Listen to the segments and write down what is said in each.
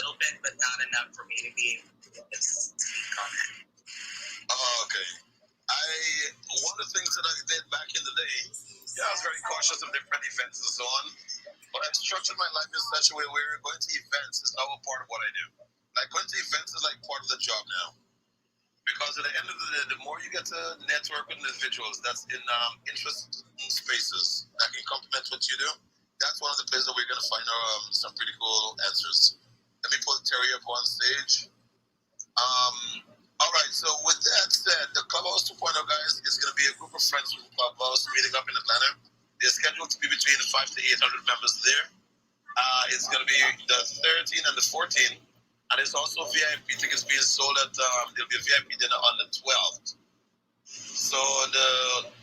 little bit, but not enough for me to be able to speak on it. Oh, okay. One of the things that I did back in the day, I was very cautious of different events and so on. But I've structured my life in such a way where going to events is now a part of what I do. Like going to events is like part of the job now. Because at the end of the day, the more you get to network with individuals that's in interesting spaces that can complement what you do, that's one of the places that we're going to find some pretty cool answers. Let me put Terry up on stage. All right, so with that said, the Clubhouse 2.0, guys, is going to be a group of friends from Clubhouse meeting up in Atlanta. They're scheduled to be between 500 to 800 members there. It's going to be the 13th and the 14th. And there's also VIP tickets being sold at, there'll be a VIP dinner on the 12th. So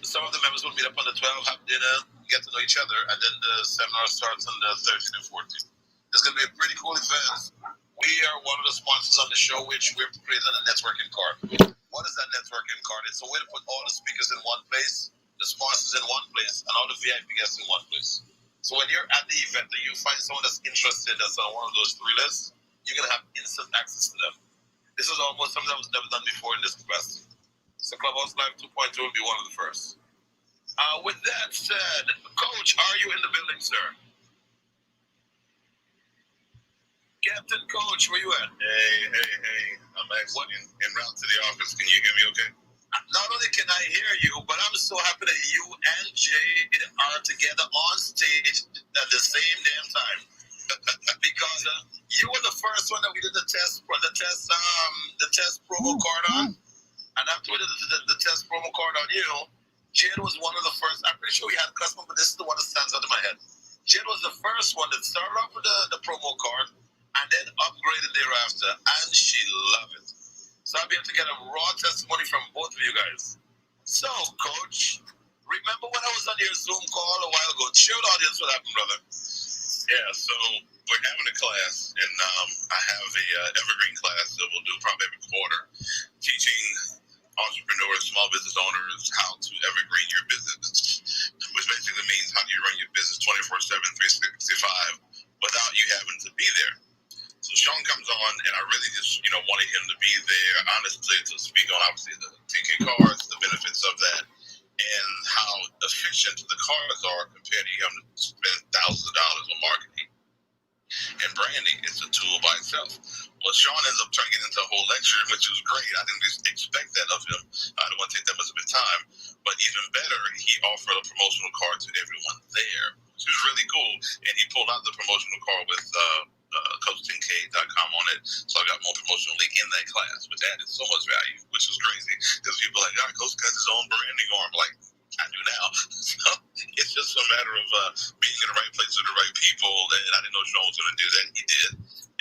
some of the members will meet up on the 12th, have dinner, get to know each other, and then the seminar starts on the 13th and 14th. It's going to be a pretty cool event. We are one of the sponsors on the show, which we're creating a networking card. What is that networking card? It's a way to put all the speakers in one place, the sponsors in one place, and all the VIP guests in one place. So when you're at the event and you find someone that's interested that's on one of those three lists, you're going to have instant access to them. This is almost something that was never done before in this capacity. So Clubhouse Live 2.2 will be one of the first. With that said, Coach, are you in the building, sir? Captain Coach, where you at? Hey. I'm actually en route to the office. Can you hear me okay? Not only can I hear you, but I'm so happy that you and Jade are together on stage at the same damn time. Because you were the first one that we did the test promo card on, and after we did the test promo card on you, Jade was one of the first. I'm pretty sure we had a customer, but this is the one that stands out in my head. Jade was the first one that started off with the promo card and then upgraded thereafter, and she loved it. So I'll be able to get a raw testimony from both of you guys. So, Coach, remember when I was on your Zoom call a while ago? Share with the audience what happened, brother. Yeah, so we're having a class, and I have a evergreen class that we'll do probably every quarter, teaching entrepreneurs, small business owners, how to evergreen your business, which basically means how do you run your business 24/7, 365 without you having to be there. So Sean comes on, and I really just, wanted him to be there, honestly, to speak on, obviously, the 10K cards, the benefits of that, and how efficient the cards are compared to him to spend thousands of dollars on marketing and branding. It's a tool by itself. Well, Sean ends up turning it into a whole lecture, which was great. I didn't expect that of him. I didn't want to take that much of his time. But even better, he offered a promotional card to everyone there, which was really cool. And he pulled out the promotional card with Coach10K.com on it. So I got more promotional link in that class, which added so much value, which was crazy. Because people are like, Coach got his own branding arm. Like, I do now. So it's just a matter of being in the right place with the right people. And I didn't know Sean was going to do that. He did.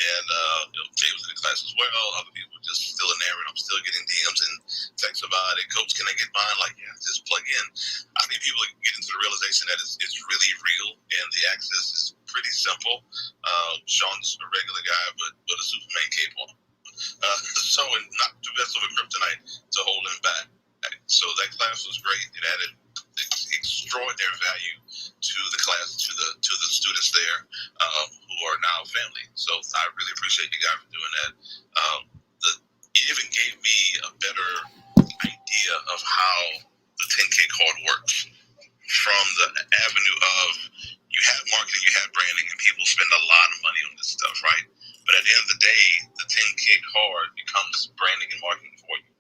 And Jay was in the class as well. Other people were just still in there, and I'm still getting DMs and texts about it. Coach, can I get mine? Like, yeah, just plug in. I think people get into the realization that it's really real, and the access is pretty simple. Sean's a regular guy, but with a Superman cape on. So, and not too best of a kryptonite to hold him back. So that class was great. It added extraordinary value to the class, to the students there who are now family. So I really appreciate you guys for doing that. It even gave me a better idea of how the 10K card works from the avenue of you have marketing, you have branding, and people spend a lot of money on this stuff, right? But at the end of the day, the 10K card becomes branding and marketing for you.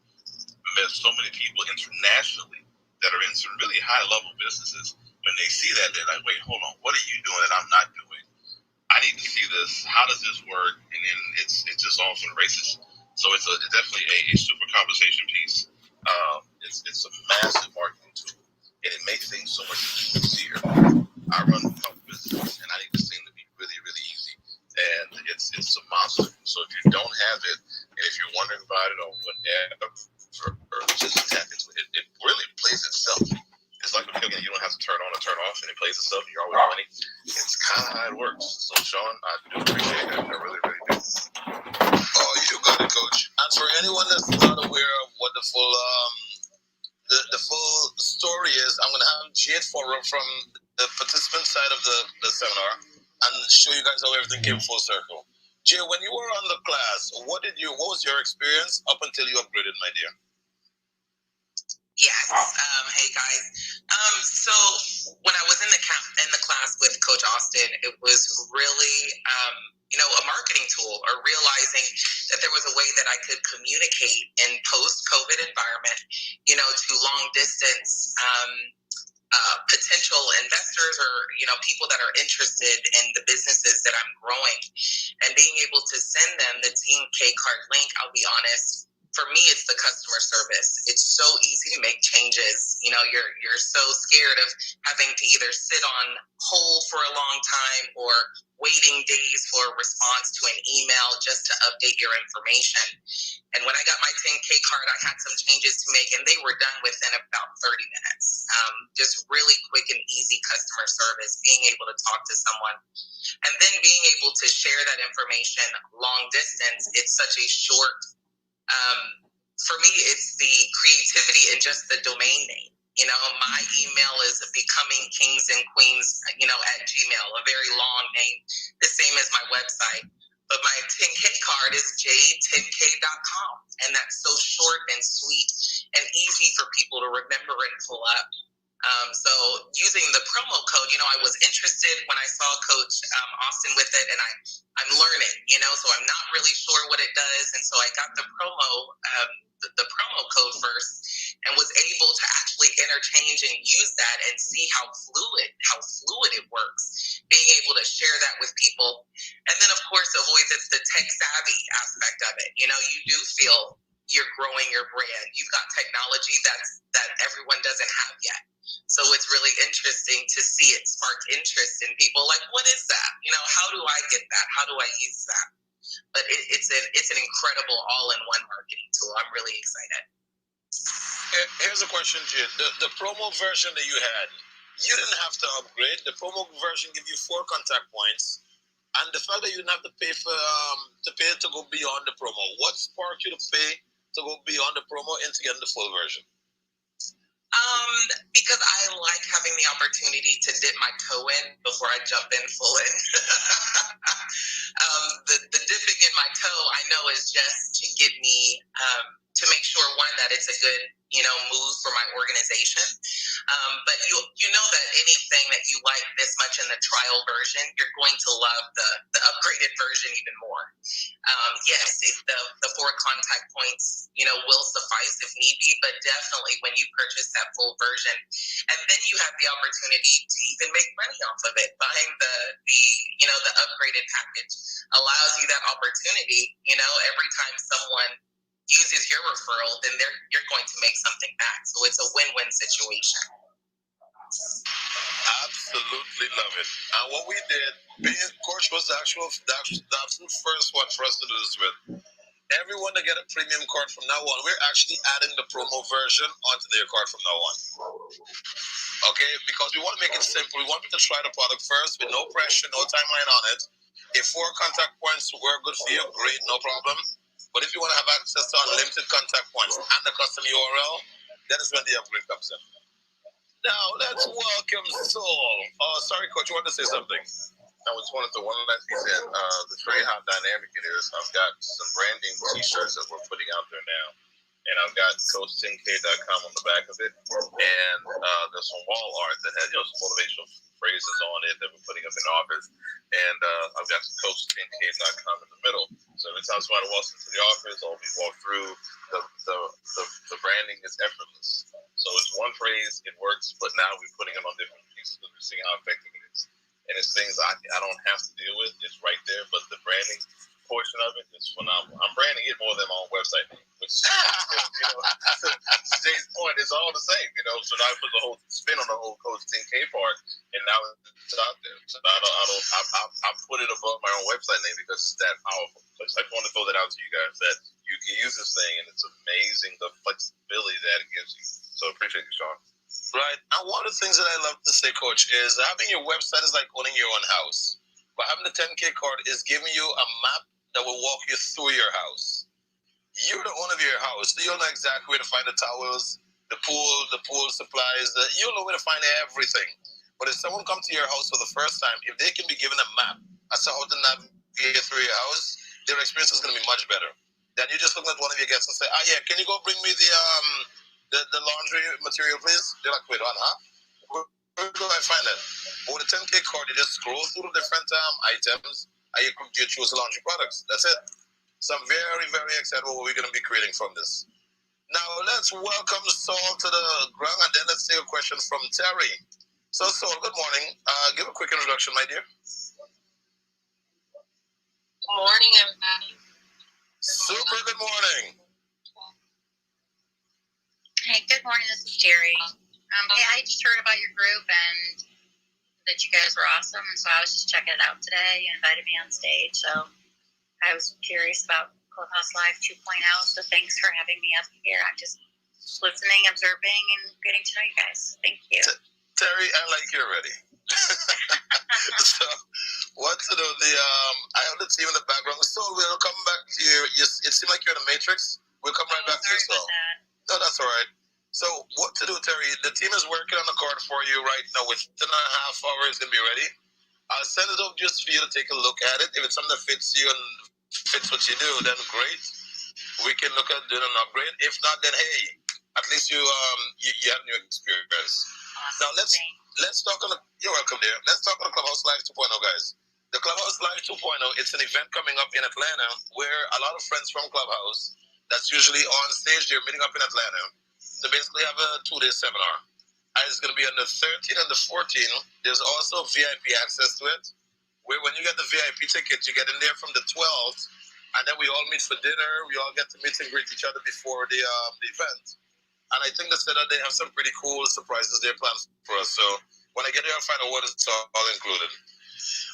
There's so many people internationally that are in some really high-level businesses. When they see that, they're like, wait, hold on, what are you doing that I'm not doing? I need to see this. How does this work? And then it's just off in races. So it's definitely a super conversation piece. It's a massive marketing tool, and it makes things so much easier. I run a couple businesses, and I need this thing to be really, really easy. And it's a monster. So if you don't have it, and if you're wondering about it or whatever, or just tap into it, it really plays itself. It's like a video game. You don't have to turn on or turn off, and it plays itself, and you're always winning. It's kind of how it works. So, Sean, I do appreciate that. I really, really do. Oh, you got it, Coach. And for anyone that's not aware of what the full the full story is, I'm going to have Jade forward from the participant side of the seminar and show you guys how everything came full circle. Jay, when you were on the class, what was your experience up until you upgraded, my dear? Yes. Hey guys. So when I was in the class with Coach Austin, it was really a marketing tool, or realizing that there was a way that I could communicate in post-COVID environment, to long distance potential investors, or people that are interested in the businesses that I'm growing, and being able to send them the 10K card link. I'll be honest, for me, it's the customer service. It's so easy to make changes. You're so scared of having to either sit on hold for a long time, or waiting days for a response to an email just to update your information. And when I got my 10K card, I had some changes to make, and they were done within about 30 minutes. Just really quick and easy customer service, being able to talk to someone, and then being able to share that information long distance. It's such a short, for me, it's the creativity and just the domain name. My email is Becoming Kings and Queens, at Gmail, a very long name, the same as my website. But my 10K card is j10k.com, and that's so short and sweet and easy for people to remember and pull up. So using the promo code, I was interested when I saw Coach Austin with it, and I'm learning, so I'm not really sure what it does. And so I got the promo code first, and was able to actually interchange and use that and see how fluid it works, being able to share that with people. And then, of course, always it's the tech savvy aspect of it. You do feel you're growing your brand. You've got technology that everyone doesn't have yet. So it's really interesting to see it spark interest in people. Like, what is that? How do I get that? How do I use that? But it's an incredible all-in-one marketing tool. I'm really excited. Here's a question, Jid. The promo version that you had, you didn't have to upgrade. The promo version gives you 4 contact points, and the fact that you didn't have to pay to go beyond the promo. What sparked you to pay to go beyond the promo and to get the full version? Because I like having the opportunity to dip my toe in before I jump in full in. The dipping in my toe, I know, is just to get me to make sure, one, that it's a good move for my organization. But you know that anything that you like this much in the trial version, you're going to love the upgraded version even more. Yes, the 4 contact points will suffice if need be, but definitely when you purchase that full version, and then you have the opportunity to even make money off of it. Buying the upgraded package allows you that opportunity. Every time someone uses your referral, then you're going to make something back. So it's a win-win situation. Absolutely love it. And what we did, Coach was the absolute first one for us to do this with. Everyone to get a premium card from now on, we're actually adding the promo version onto their card from now on. Okay, because we want to make it simple. We want them to try the product first with no pressure, no timeline on it. If 4 contact points were good for you, great, no problem. But if you want to have access to unlimited contact points and the custom URL, that is when the upgrade comes in. Now, let's welcome Saul. Oh, sorry, Coach, you want to say something? I just wanted to, one last piece in, the very hot dynamic it is. I've got some branding t-shirts that we're putting out there now. And I've got Coach10K.com on the back of it. And there's some wall art that has some motivational phrases on it that we're putting up in the office. And I've got Coach10K.com in the middle. So every time somebody walks into the office or we walk through, the branding is effortless. So it's one phrase, it works, but now we're putting it on different pieces because we're seeing how effective it is. And it's things I don't have to deal with. It's right there, but the branding portion of it is phenomenal. I'm branding it more than my own website name, which, to Jay's point, it's all the same, So now I put the whole spin on the whole Coach 10K part, and now it's out there. So I put it above my own website name because it's that powerful. So I just want to throw that out to you guys that you can use this thing, and it's amazing the flexibility that it gives you. So appreciate you, Sean. Right. And one of the things that I love to say, Coach, is having your website is like owning your own house. But having the 10K card is giving you a map that will walk you through your house. You're the owner of your house. You'll know exactly where to find the towels, the pool supplies. You'll know where to find everything. But if someone comes to your house for the first time, if they can be given a map as to how to navigate get through your house, their experience is going to be much better. Then you just look at one of your guests and say, yeah, can you go bring me the laundry material, please? They're like, wait, what, huh? Where do I find that? With the 10K card, you just scroll through the different items and you choose the laundry products. That's it. So I'm very, very excited about what we're going to be creating from this. Now, let's welcome Saul to the ground, and then let's take a question from Terry. So, Saul, good morning. Give a quick introduction, my dear. Good morning, everybody. Super good morning. Hey, good morning. This is Jerry. Hey, I just heard about your group and that you guys were awesome, and so I was just checking it out today. You invited me on stage, so I was curious about Clubhouse Live 2.0, so thanks for having me up here. I'm just listening, observing, and getting to know you guys. Thank you. Terry, I like you already. So, what to do? I have the team in the background. So we'll come back to you. It seems like you're in the Matrix. We'll come right back to you, so. No, that's all right. So, what to do, Terry? The team is working on the card for you right now. Within a half hour, it's going to be ready. I'll send it over just for you to take a look at it. If it's something that fits you and fits what you do, then great. We can look at doing an upgrade. If not, then hey, at least you have new experience. Awesome. Now let's talk on you're welcome there. Let's talk on the Clubhouse Live 2.0, guys. The Clubhouse Live 2.0, it's an event coming up in Atlanta where a lot of friends from Clubhouse that's usually on stage, they're meeting up in Atlanta to basically have a 2-day seminar. And it's going to be on the 13th and the 14th. There's also VIP access to it, where when you get the VIP ticket, you get in there from the 12th, and then we all meet for dinner. We all get to meet and greet each other before the event. And I think they said that they have some pretty cool surprises they're planned for us. So when I get there, I'll find out what it's all included.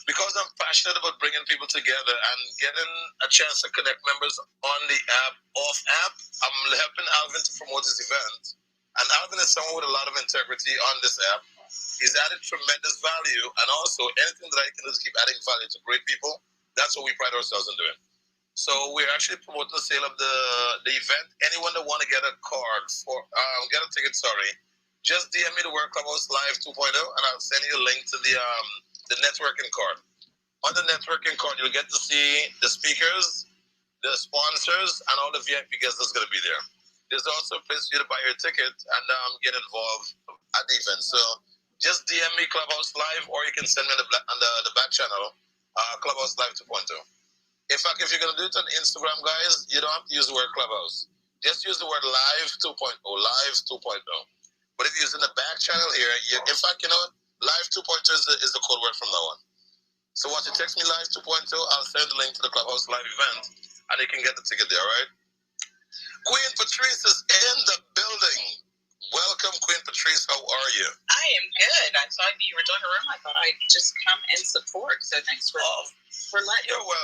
Because I'm passionate about bringing people together and getting a chance to connect members on the app, off app, I'm helping Alvin to promote this event. And Alvin is someone with a lot of integrity on this app. He's added tremendous value, and also anything that I can do to keep adding value to great people, that's what we pride ourselves in doing. So we're actually promoting the sale of the event. Anyone that want to get a card for get a ticket, just DM me the word Clubhouse Live 2.0, and I'll send you a link to the networking card. On the networking card, you'll get to see the speakers, the sponsors, and all the VIP guests that's going to be there. There's also a place for you to buy your ticket and get involved at the event. So just DM me Clubhouse Live, or you can send me on the back channel, Clubhouse Live 2.0. In fact, if you're going to do it on Instagram, guys, you don't have to use the word Clubhouse. Just use the word Live 2.0, Live 2.0. But if you're using the back channel here, in fact, you know what? Live 2.0 is the code word from now on. So once you text me Live 2.0, I'll send the link to the Clubhouse Live event, and you can get the ticket there, right? Queen Patrice is in the building. Welcome, Queen Patrice. How are you? I am good. I saw you were doing a room. I thought I'd just come and support. So thanks for letting me.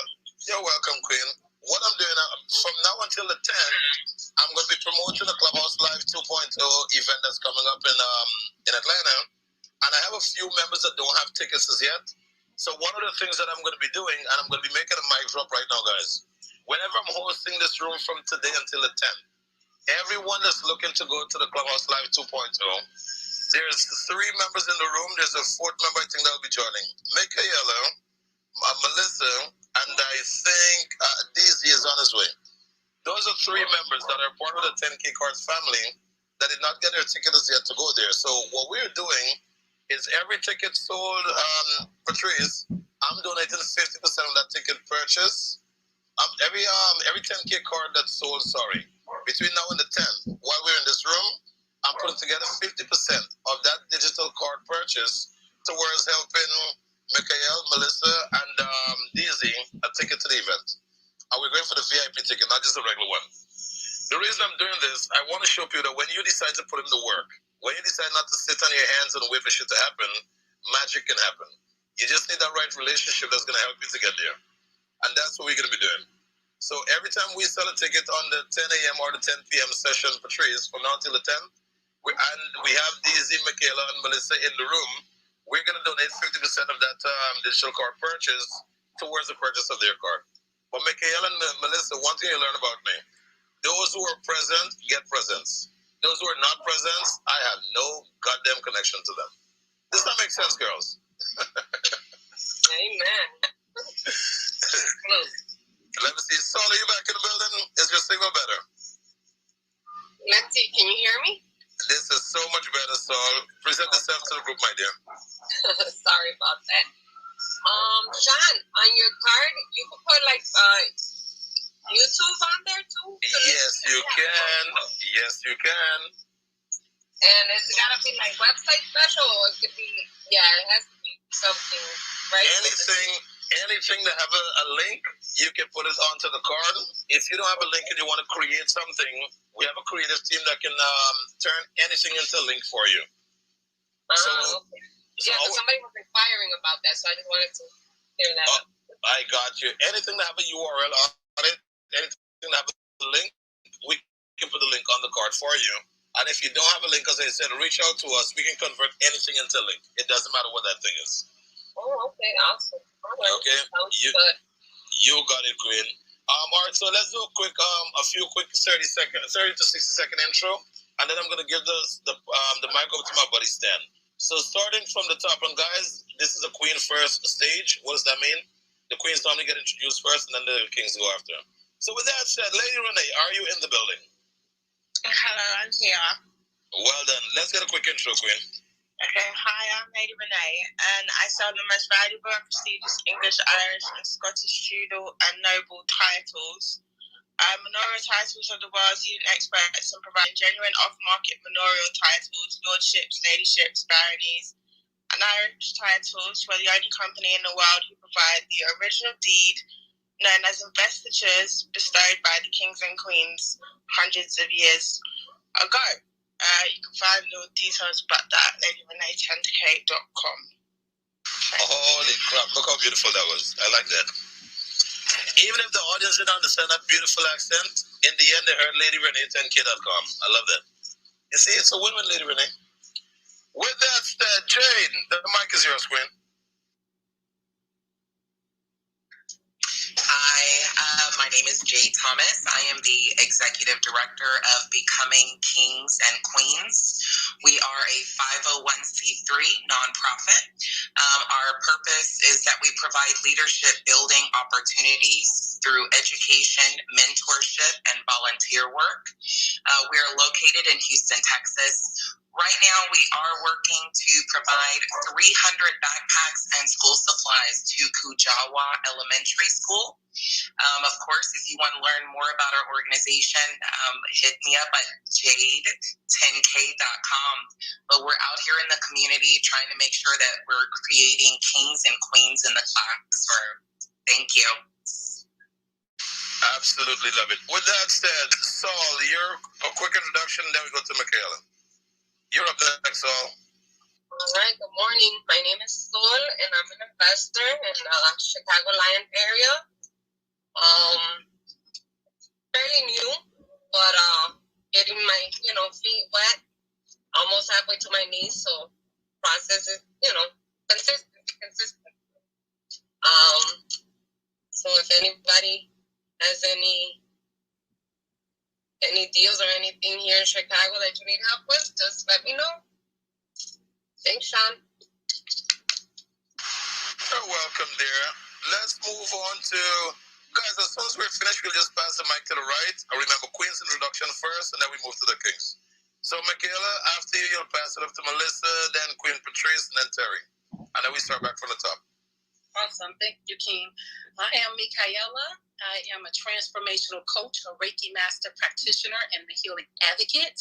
You're welcome, Queen. What I'm doing from now until the 10th, I'm going to be promoting the Clubhouse Live 2.0 event that's coming up in Atlanta. And I have a few members that don't have tickets as yet. So one of the things that I'm going to be doing, and I'm going to be making a mic drop right now, guys. Whenever I'm hosting this room from today until the 10th, everyone that's looking to go to the Clubhouse Live 2.0, there's 3 members in the room. There's a 4th member I think that'll be joining. Michaela, Melissa, and I think DZ is on his way. Those are 3 members that are part of the 10KCARDS family that did not get their tickets yet to go there. So what we're doing is every ticket sold, Patrice, I'm donating 50% of that ticket purchase. Every 10K card that's sold, between now and the 10th, while we're in this room, I'm putting together 50% of that digital card purchase towards helping Michael, Melissa, and DZ a ticket to the event. And we're going for the VIP ticket, not just the regular one. The reason I'm doing this, I want to show people that when you decide to put in the work, when you decide not to sit on your hands and wait for shit to happen, magic can happen. You just need that right relationship that's going to help you to get there. And that's what we're going to be doing. So every time we sell a ticket on the 10 a.m. or the 10 p.m. session, Patrice, from now till the 10th, we have DZ, Michaela, and Melissa in the room, we're going to donate 50% of that digital card purchase towards the purchase of their card. But Michaela and Melissa, one thing you learn about me, those who are present get presents. Those who are not present, I have no goddamn connection to them. Does that make sense, girls? Amen. Let me see. Saul, are you back in the building? Is your signal better? Let's see. Can you hear me? This is so much better, Saul. Present yourself to the group, my dear. Sorry about that. Sean, on your card, you can put like YouTube on there too? Yes, you can. Yes, you can. And it's gotta be like website special, or it could be, it has to be something, right? Anything that have a link, you can put it onto the card. If you don't have a link and you want to create something, we have a creative team that can turn anything into a link for you. Okay. So somebody was inquiring about that, so I just wanted to clear that up. I got you. Anything that have a URL on it, anything that have a link, we can put the link on the card for you. And if you don't have a link, as I said, reach out to us. We can convert anything into a link. It doesn't matter what that thing is. Oh, okay, awesome. All right. Okay, you got it, Queen. All right, so let's do a few quick 30 to 60 second intro, and then I'm gonna give the mic over to my buddy Stan. So starting from the top, and guys, this is a Queen first stage. What does that mean? The Queens normally get introduced first, and then the Kings go after. So with that said, Lady Renee, are you in the building? Hello, I'm here. Well done. Let's get a quick intro, Queen. Okay, hi, I'm Lady Renee, and I sell the most valuable and prestigious English, Irish, and Scottish feudal and noble titles. Manorial titles are the world's leading experts in providing genuine off-market manorial titles, lordships, ladyships, baronies, and Irish titles. We're the only company in the world who provide the original deed, known as investitures, bestowed by the kings and queens hundreds of years ago. You can find all details about that at LadyRenee10k.com. Holy crap, look how beautiful that was. I like that. Even if the audience didn't understand that beautiful accent, in the end they heard LadyRenee10k.com. I love that. You see, it's a win-win, Lady Renee. With that said, Jane, the mic is yours, Queen. Hi, my name is Jay Thomas. I am the Executive Director of Becoming Kings and Queens. We are a 501c3 nonprofit. Our purpose is that we provide leadership building opportunities through education, mentorship, and volunteer work. We are located in Houston, Texas. Right now, we are working to provide 300 backpacks and school supplies to Kujawa Elementary School. Of course, if you want to learn more about our organization, hit me up at jade10k.com. But we're out here in the community trying to make sure that we're creating kings and queens in the classroom. Thank you. Absolutely love it. With that said, Saul, a quick introduction, then we go to Michaela. You're up next, Saul. All right, good morning. My name is Sol, and I'm an investor in the Chicagoland area. Fairly new, but getting my feet wet, almost halfway to my knees. So process is consistent. So if anybody has any deals or anything here in Chicago that you need help with, just let me know. Thanks, Sean. You're welcome, dear. Let's move on to, guys, as soon as we're finished, we'll just pass the mic to the right. Remember, Queen's introduction first, and then we move to the Kings. So, Michaela, after you, you'll pass it up to Melissa, then Queen Patrice, and then Terry. And then we start back from the top. Awesome. Thank you, King. I am Michaela. I am a transformational coach, a Reiki master practitioner, and the healing advocate.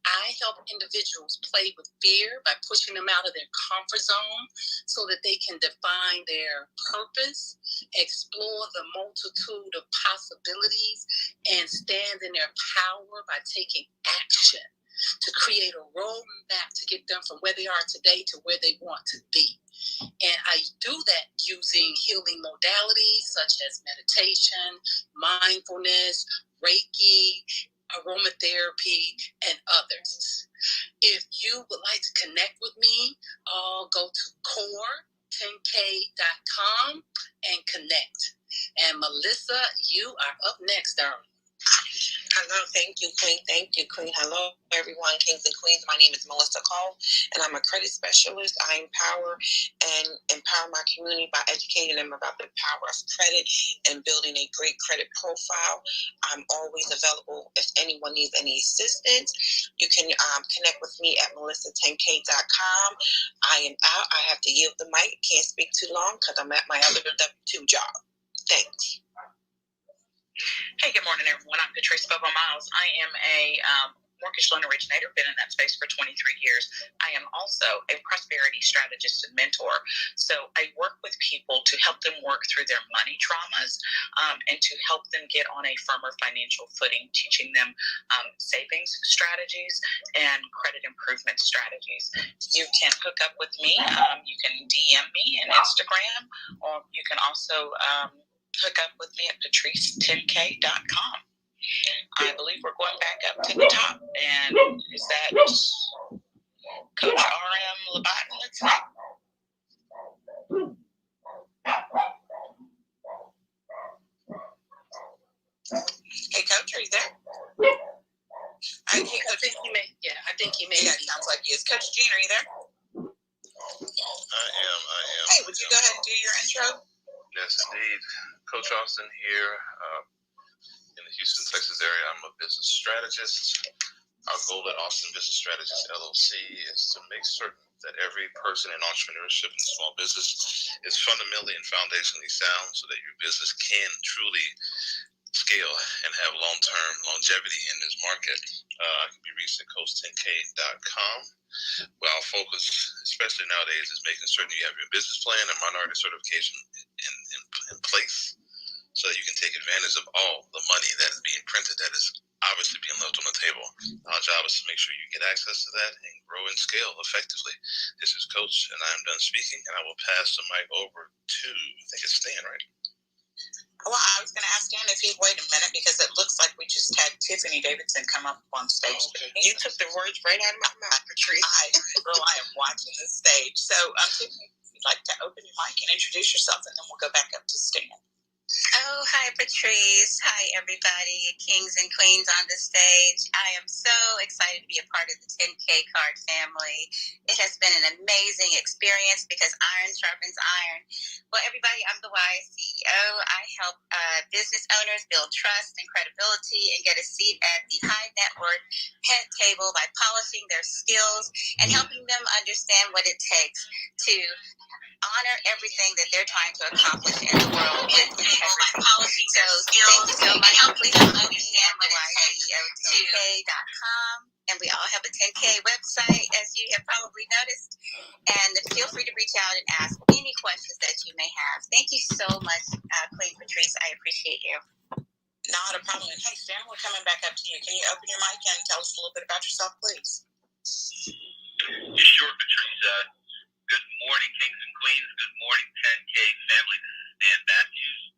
I help individuals play with fear by pushing them out of their comfort zone so that they can define their purpose, explore the multitude of possibilities, and stand in their power by taking action to create a roadmap to get them from where they are today to where they want to be. And I do that using healing modalities such as meditation, mindfulness, Reiki, aromatherapy, and others. If you would like to connect with me, go to core10k.com and connect. And Melissa, you are up next, darling. Hello, thank you, Queen. Thank you, Queen. Hello, everyone, kings and queens. My name is Melissa Cole, and I'm a credit specialist. I empower my community by educating them about the power of credit and building a great credit profile. I'm always available if anyone needs any assistance. You can connect with me at melissa10k.com. I am out. I have to yield the mic. Can't speak too long because I'm at my other W-2 job. Thanks. Hey, good morning, everyone. I'm Patrice Bobo-Miles. I am a mortgage loan originator, been in that space for 23 years. I am also a prosperity strategist and mentor. So I work with people to help them work through their money traumas and to help them get on a firmer financial footing, teaching them savings strategies and credit improvement strategies. You can hook up with me. You can DM me on Instagram, or you can also hook up with me at patrice10k.com. I believe we're going back up to the top. And is that Coach RM Labatten that's next? Hey, Coach, are you there? I think he may. Yeah, I think he may. Yeah, it sounds like he is. Coach Jean, are you there? I am. Hey, would you go ahead and do your intro? Yes, indeed. Coach Austin here in the Houston, Texas area. I'm a business strategist. Our goal at Austin Business Strategists LLC is to make certain that every person in entrepreneurship and small business is fundamentally and foundationally sound so that your business can truly scale and have long-term longevity in this market. I can be reached at coach10k.com. Well, our focus, especially nowadays, is making certain you have your business plan and minority certification in place so that you can take advantage of all the money that is being printed that is obviously being left on the table. Our job is to make sure you get access to that and grow and scale effectively. This is Coach, and I am done speaking, and I will pass the mic over to, I think it's Stan, right? Well, I was going to ask Dan if he'd wait a minute because it looks like we just had Tiffany Davidson come up on stage. Okay. You took the words right out of my mouth, Patrice. I am watching the stage. So, Tiffany, if you'd like to open your mic and introduce yourself, and then we'll go back up to Stan. Oh, hi, Patrice. Hi, everybody, kings and queens on the stage. I am so excited to be a part of the 10K Card family. It has been an amazing experience because iron sharpens iron. Well, everybody, I'm the Wise CEO. I help business owners build trust and credibility and get a seat at the high net worth head table by polishing their skills and helping them understand what it takes to honor everything that they're trying to accomplish in the world with integrity. So thank you so much. Please understand what CEO10k.com. And we all have a 10K website, as you have probably noticed. And feel free to reach out and ask any questions that you may have. Thank you so much, Queen Patrice. I appreciate you. Not a problem. And hey, Stan, we're coming back up to you. Can you open your mic and tell us a little bit about yourself, please? Sure, Patrice. Good morning, kings and queens. Good morning, 10K family. This is Dan Matthews.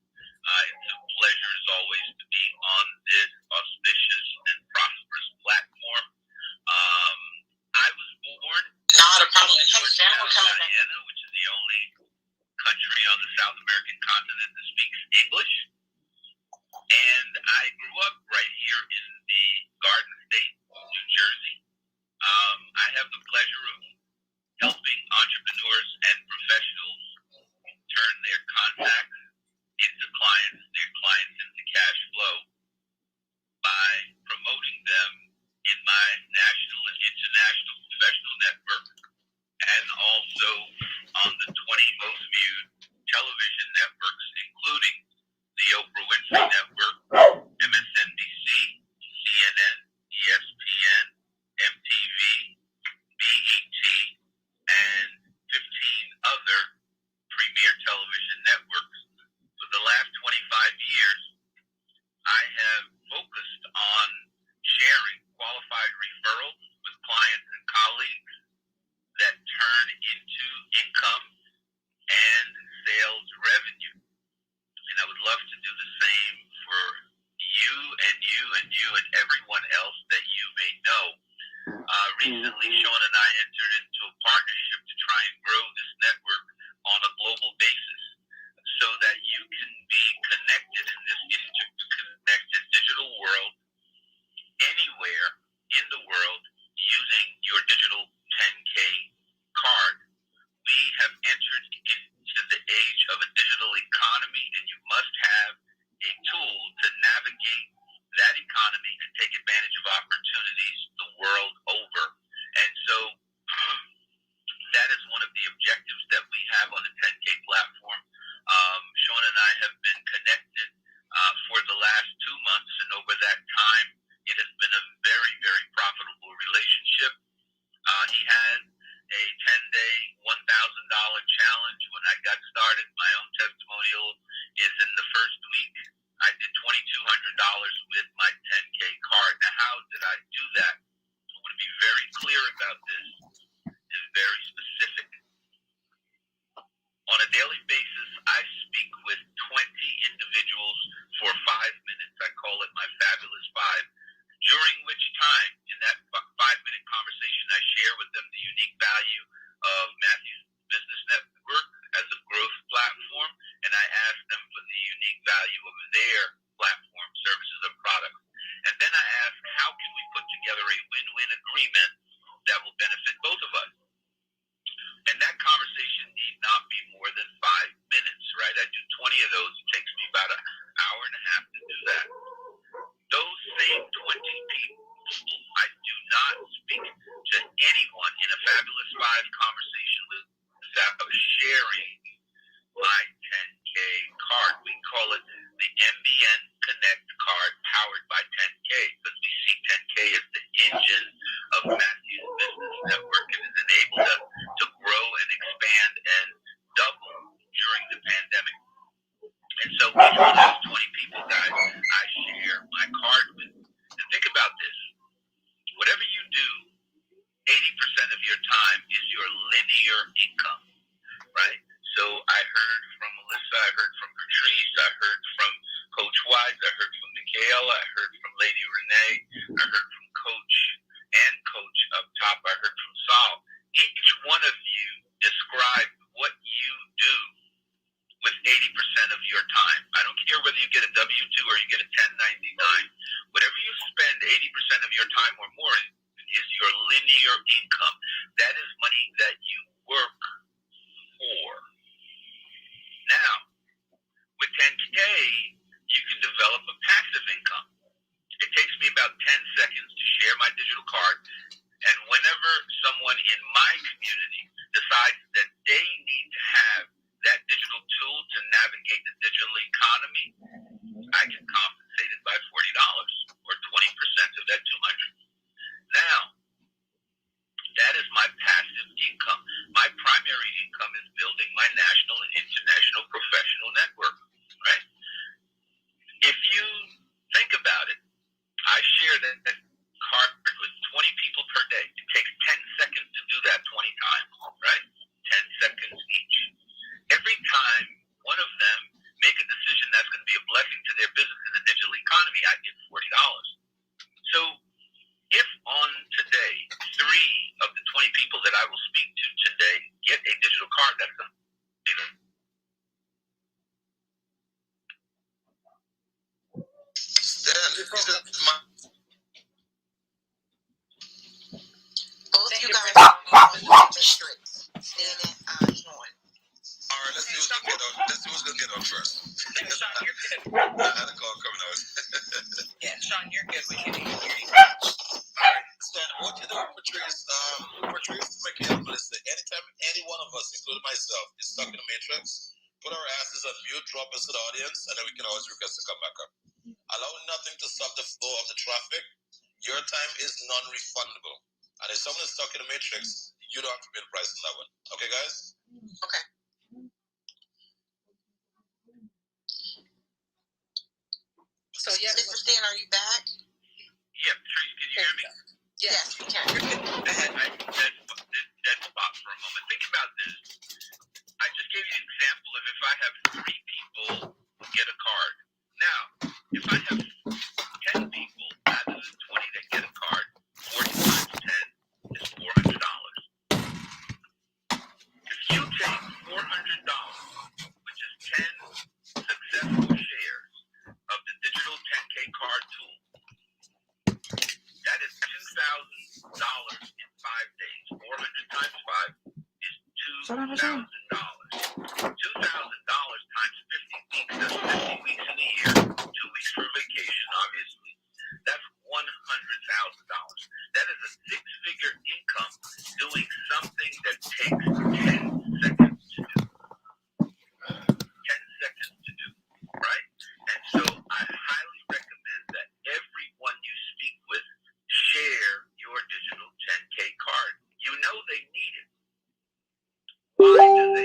It's a pleasure, as always, to be on this auspicious and prosperous platform. I was born Not a problem. in Guyana, which is the only country on the South American continent that speaks English. And I grew up right here in the Garden State, New Jersey. I have the pleasure of helping entrepreneurs and professionals turn their contacts into clients, their clients into cash flow by promoting them in my national and international professional network and also on the 20 most viewed television networks, including the Oprah Winfrey Network, MSNBC, CNN, ESPN, MTV, BET, and 15 other premier television networks. For the last 25 years, I have focused on sharing qualified referrals with clients and colleagues that turn into income and sales revenue. And I would love to do the same for you and you and you and everyone else that you may know. Recently, Sean and I entered into a partnership to try and grow this network on a global basis so that you can be connected in this interconnected digital world with my 10K card. Now, how did I do that? I want to be very clear about this and very specific. On a daily basis, I speak with 20 individuals for 5 minutes. I call it my Fabulous 5, during which time, in that 5-minute conversation, I share with them the unique value of Matthew's Business Network as a growth platform, and I ask them for the unique value of their platform, services, and products. And then I ask, how can we put together a win-win agreement that will benefit both of us? And that conversation need not be more than 5 minutes, right? I do 20 of those. It takes me about an hour and a half to do that. Those same 20 people, I do not speak to anyone in a Fabulous 5 conversation without sharing my 10K card. We call it the MBN Connect card powered by 10K, because we see 10K as the engine of Matthew's Business Network, and has enabled us to grow and expand and double during the pandemic. And so each one of those 20 people, guys, I share my card with. And think about this. Whatever you do, 80% of your time is your linear income, right? So I heard from Melissa, I heard from Patrice, I heard from Coach Wise, I heard from Michaela, I heard from Lady Renee, I heard from Coach and Coach up top, I heard from Saul. Each one of you described what you do with 80% of your time. I don't care whether you get a W-2 or you get a 1099. Whatever you spend 80% of your time or more is your linear income. That is money that you work for. Now, with 10K, you can develop a passive income. It takes me about 10 seconds to share my digital card, and whenever someone in my community decides that they need to have that digital tool to navigate the digital economy, I can compensate it by $40 or 20% of that $200. Now, that is my passive income. My primary income is building my national and international professional network, right? If you think about it, I share that card with 20 people per day. It takes 10 seconds to do that 20 times, right? 10 seconds each. Every time one of them make a decision that's going to be a blessing to their business in the digital economy, I get $40. So if on today, 3 of the 20 people that I will speak to today get a digital card, that's going to be both you guys are on the streets. Stand at join. All right, let's see who's gonna get on first. Yeah, Sean, you're good. I had a call coming out. Yeah, Sean, you're good. We can hear you. All right, Stan, what you doing, Patrice? Patrice, Michaela, Melissa, anytime any one of us, including myself, is stuck in the matrix, put our asses on mute, drop us to the audience, and then we can always request to come back up. Allow nothing to stop the flow of the traffic. Your time is non-refundable. And if someone is stuck in the matrix, you don't have to pay the price on that one. Okay, guys? Okay. So yeah, Mr. Stan, are you back? Yeah, Patrice, can you hear me? Yes, we can. I had that spot for a moment. Think about this. I just gave you an example of if I have 3 people get a card. Now, if I have 10 people out of the 20 that get a card, 40 times 10 is $400. If you take $400, which is 10 successful shares of the digital 10K card tool, that is $2,000 in 5 days. 400 times 5 is $2,000. $2,000 times 50 weeks, that's 50 weeks in a year, 2 weeks for vacation, obviously. That's $100,000. That is a 6-figure income doing something that takes 10 seconds to do. 10 seconds to do, right? And so I highly recommend that everyone you speak with share your digital 10K card. You know they need it. Why do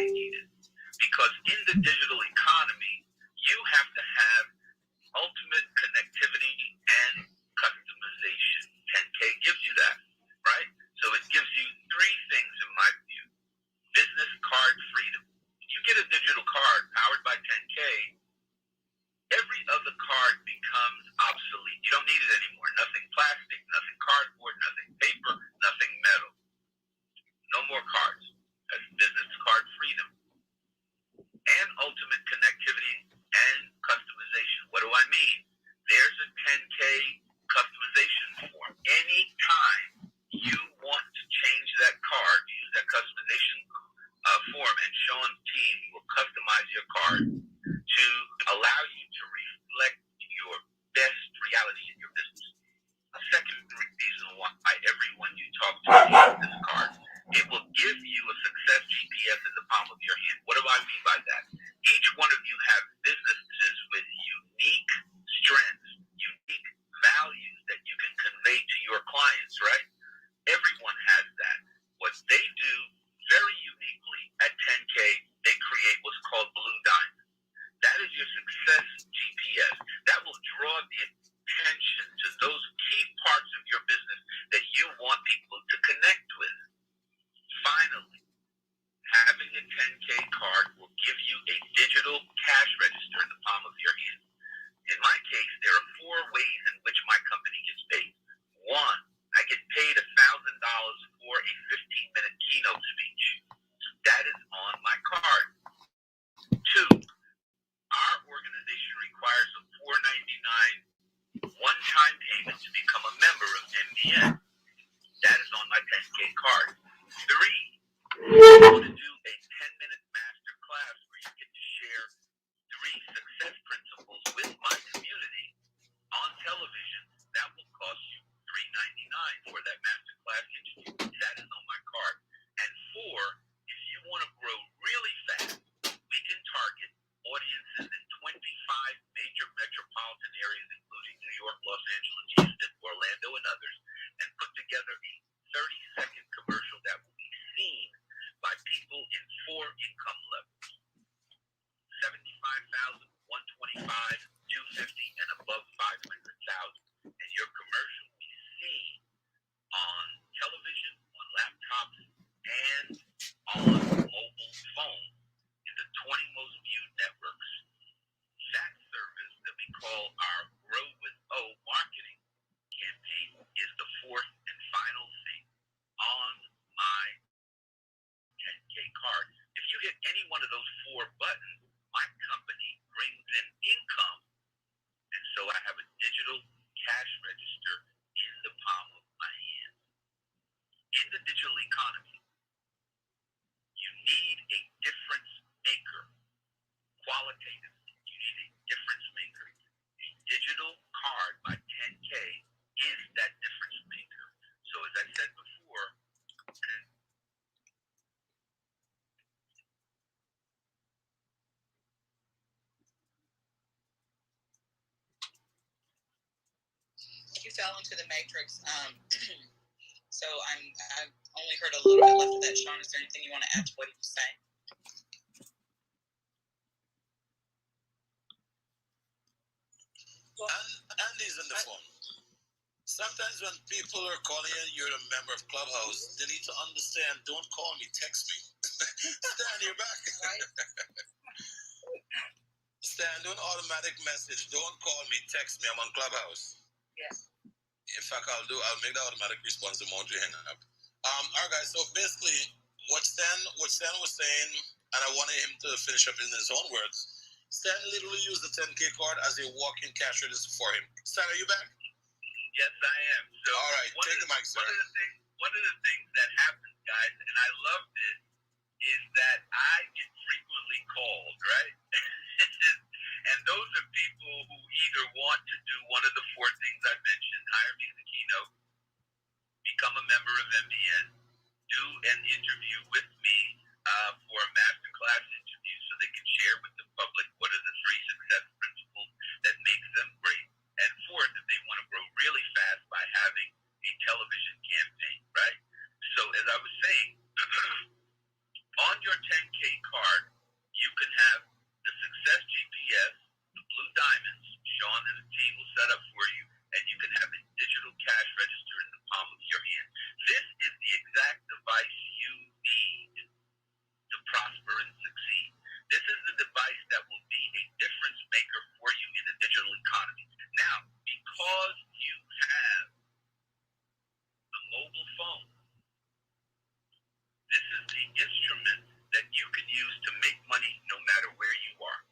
Los Angeles, Houston, Orlando, and others, and put together a 30-second commercial that will be seen by people in 4 income levels: 75,000, 125, 250, and above 500,000. And your commercial will be seen on television, on laptops, and on mobile phone in the 20 most viewed networks. That service that we call our Grow with O marketing campaign is the fourth and final thing on my 10K card. If you hit any one of those 4 buttons, my company brings in income. And so I have a digital cash register in the palm of my hand. In the digital economy, you need a difference maker. Qualitatively, you need a difference maker. A digital card by 10K is that difference maker. So as I said before, you fell into the matrix. So I've only heard a little bit left of that. Sean, is there anything you want to add to what he was saying? Andy's on the phone. Sometimes when people are calling you, you're a member of Clubhouse, they need to understand, don't call me, text me. Stan, you're back. Right. Stan, do an automatic message. Don't call me, text me. I'm on Clubhouse. Yes. In fact, I'll make the automatic response emoji hang up. All right, guys. So basically, what Stan was saying, and I wanted him to finish up in his own words. Stan literally used the 10K card as a walk-in cash register for him. Stan, are you back? Yes, I am. So all right, take the mic, sir. One of the things that happens, guys, and I love this, is that I get frequently called, right? And those are people who either want to do one of the 4 things I mentioned: hire me as a keynote, become a member of MBN, do an interview with me for a masterclass interview so they can share with the public what are the 3 success principles that makes them great, and 4th, if they want to grow really fast by having a television campaign, right? So as I was saying, on your 10K card, you can have the Success GPS, the Blue Diamonds, Sean and the team will set up for you, and you can have a digital cash register in the palm of your hand. This is the exact device you need to prosper and succeed. This is the device that will be a difference maker for you in the digital economy. Now, because you have a mobile phone, this is the instrument that you can use to make money no matter where you are.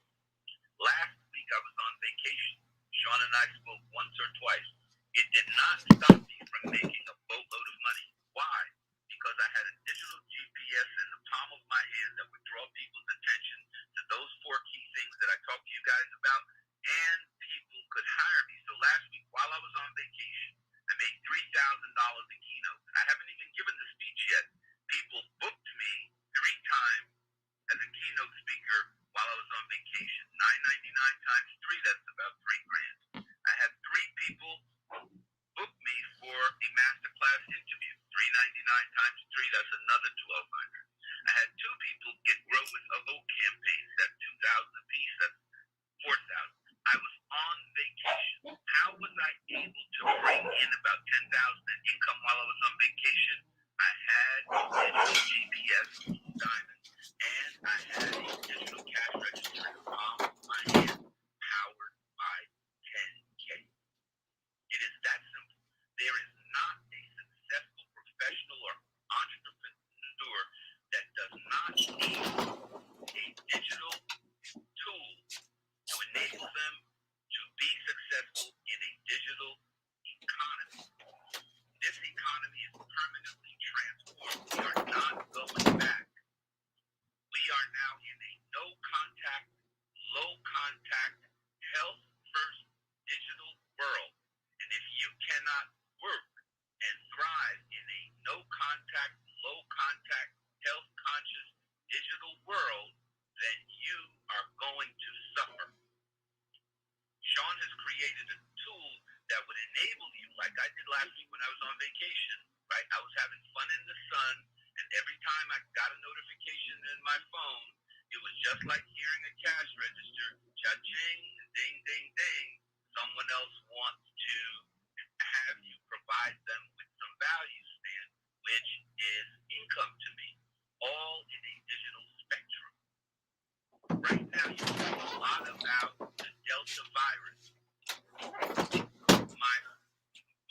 Last week I was on vacation. Sean and I spoke once or twice. It did not stop me from making a boatload of money. Why? Because I had a digital GPS in the palm of my hand that would draw people's attention to those 4 key things that I talked to you guys about, and people could hire me. So last week, while I was on vacation, I made $3,000 in keynotes. I haven't even given the speech yet. People booked me 3 times as a keynote speaker while I was on vacation. $9.99 times 3, that's about $3,000. I had 3 people book me for a masterclass interview. $3.99 times 3, that's another $1,200. I had 2 people get Grow with a Vote campaigns. That's $2,000 apiece. That's $4,000. I was on vacation. How was I able to bring in about $10,000 in income while I was on vacation? I had a digital GPS diamond, and I had a digital cash register in the palm of my hand, powered by 10K. It is that simple. There is not a successful professional or entrepreneur that does not need a digital tool to enable them to be successful in a digital economy. This economy is permanently transformed. We are not going back. We are now in a no-contact, low-contact, health-first digital world. And if you cannot work and thrive in a no-contact, low-contact, health-conscious digital world, then you are going to suffer. Sean has created a tool that would I was on vacation, right? I was having fun in the sun, and every time I got a notification in my phone, it was just like hearing a cash register, cha-ching, ding, ding, ding. Someone else wants to have you provide them with some value, Stan, which is income to me, all in a digital spectrum. Right now, you hear a lot about the Delta virus.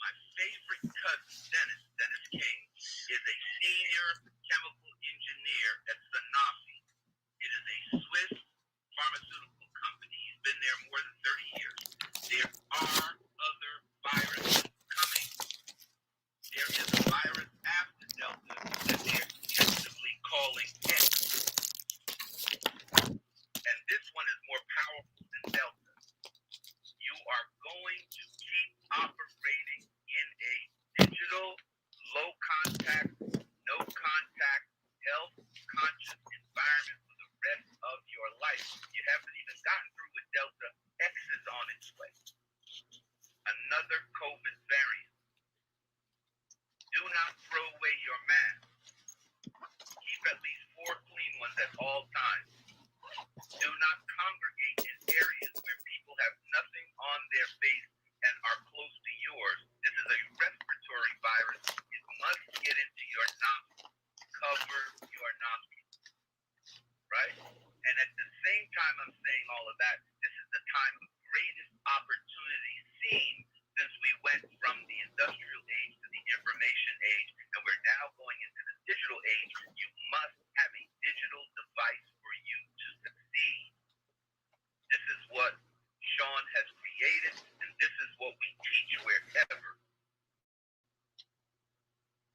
My favorite cousin, Dennis King, is a senior chemical engineer at Sanofi. It is a Swiss pharmaceutical company. He's been there more than 30 years. There are other viruses coming. There is a virus after Delta that they're tentatively calling X. And this one is more powerful than Delta. You are going to keep operating in a digital, low contact, no contact, health conscious environment for the rest of your life. You haven't even gotten through with Delta. X is on its way. Another COVID variant. Do not throw away your mask. Keep at least 4 clean ones at all times. Do not congregate in areas where people have nothing on their face and are close to yours. This is a respiratory virus. It must get into your nostrils. Cover your nostrils. Right? And at the same time I'm saying all of that, this is the time of greatest opportunity seen since we went from the industrial age to the information age, and we're now going into the digital age. You must have a digital device for you to succeed. This is what Sean has created, and this is what we teach wherever.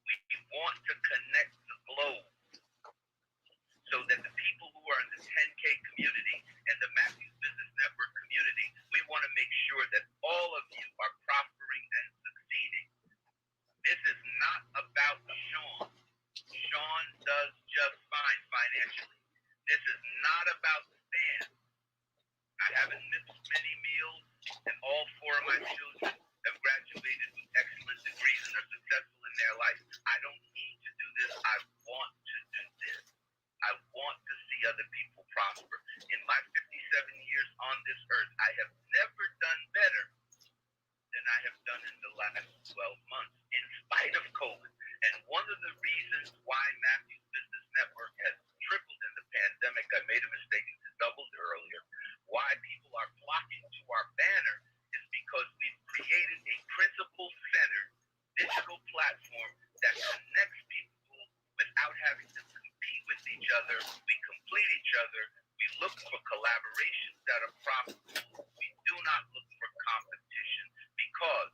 We want to connect the globe so that the people who are in the 10K community and the Matthews Business Network community, we want to make sure that all of you are prospering and succeeding. This is not about Sean. Sean does just fine financially. This is not about Stan. I haven't missed many meals, and all 4 of my children have graduated with excellent degrees and are successful in their life. I don't need to do this. I want to do this. I want to see other people prosper. In my 57 years on this earth, I have never done better than I have done in the last 12 months, in spite of COVID. And one of the reasons why Matthews Business Network has tripled in the pandemic, I made a mistake and doubled earlier, why people are flocking to our banner is because we've created a principle-centered digital platform that connects people without having to compete with each other. We complete each other. We look for collaborations that are profitable. We do not look for competition because,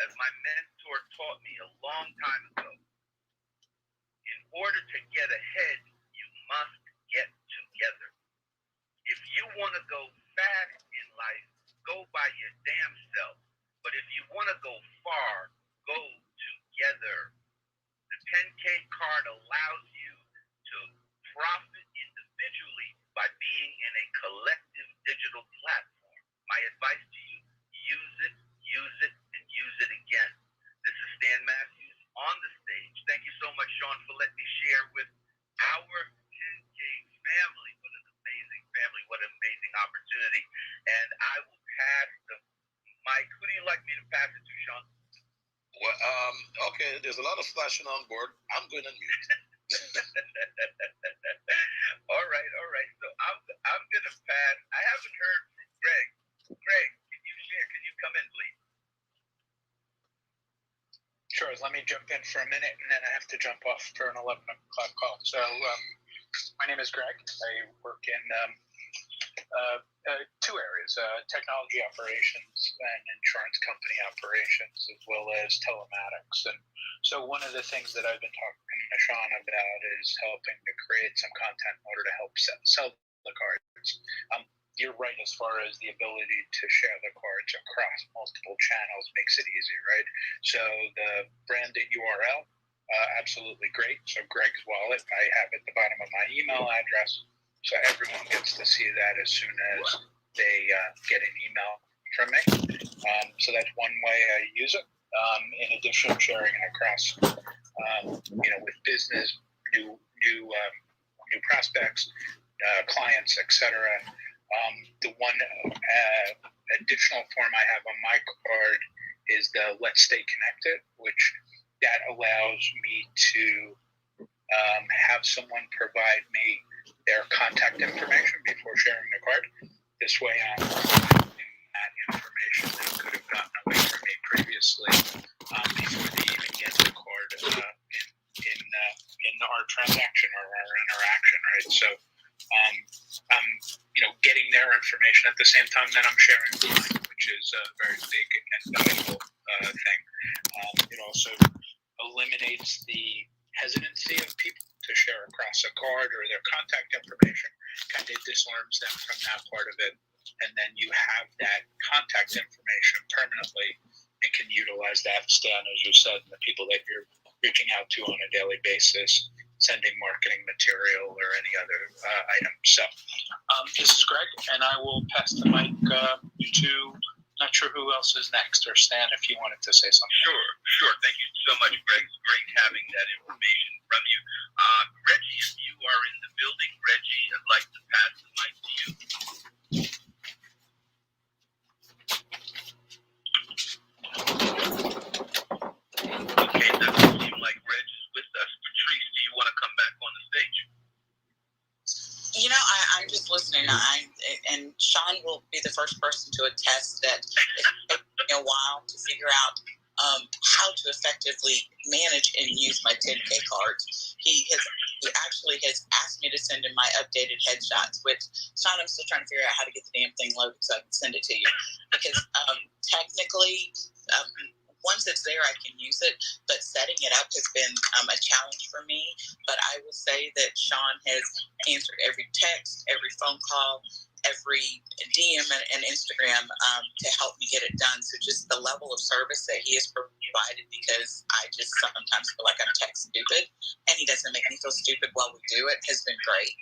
as my mentor taught me a long time ago, in order to get ahead, you must get together. If you want to go fast in life, go by your damn self. But if you want to go far, go together. The 10K card allows you to profit individually by being in a collective digital platform. My advice to you, use it, and use it again. This is Stan Matthews on the stage. Thank you so much, Sean, for letting me share with our 10K family. What an amazing family. What an amazing opportunity. And I will pass the mic. Who do you like me to pass it to, Sean? Well, okay, there's a lot of flashing on board. I'm going to mute. All right. So I'm going to pass. I haven't heard from Greg. Greg, can you share? Can you come in, please? Sure. Let me jump in for a minute, and then I have to jump off for an 11 o'clock call. So my name is Greg. I work in 2 areas, technology operations and insurance company operations, as well as telematics. And so one of the things that I've been talking to Sean about is helping to create some content in order to help sell the cards. You're right as far as the ability to share the cards across multiple channels makes it easy, right? So the branded URL, absolutely great. So Greg's Wallet, I have at the bottom of my email address. So everyone gets to see that as soon as they get an email from me. So that's one way I use it. in addition to sharing it across, with business, new prospects, clients, etc. The one additional form I have on my card is the Let's Stay Connected, which that allows me to have someone provide me their contact information before sharing the card. This way I'm using that information that could have gotten away from me previously before they even get the card in our transaction or our interaction, right? So I'm getting their information at the same time that I'm sharing mine, which is a very big and valuable thing. It also eliminates the hesitancy of people to share across a card or their contact information. Kind of disarms them from that part of it, and then you have that contact information permanently and can utilize that, Stan, as you said, and the people that you're reaching out to on a daily basis, sending marketing material or any other item. So this is Greg, and I will pass the mic to, not sure who else is next, or Stan, if you wanted to say something. Sure. Thank you so much, Greg. It's great having that information from you. Reggie, if you are in the building, Reggie, I'd like to pass the mic to you. Okay, doesn't seem like Reg is with us. Patrice, do you want to come back on the stage? I'm just listening. And Sean will be the first person to attest that it took me a while to figure out how to effectively manage and use my 10K cards. He actually has asked me to send him my updated headshots, which, Sean, I'm still trying to figure out how to get the damn thing loaded so I can send it to you. Because technically, once it's there, I can use it, but setting it up has been a challenge for me. But I will say that Sean has answered every text, every phone call, every DM and Instagram to help me get it done. So just the level of service that he has provided, because I just sometimes feel like I'm tech stupid, and he doesn't make me feel stupid while we do it, has been great.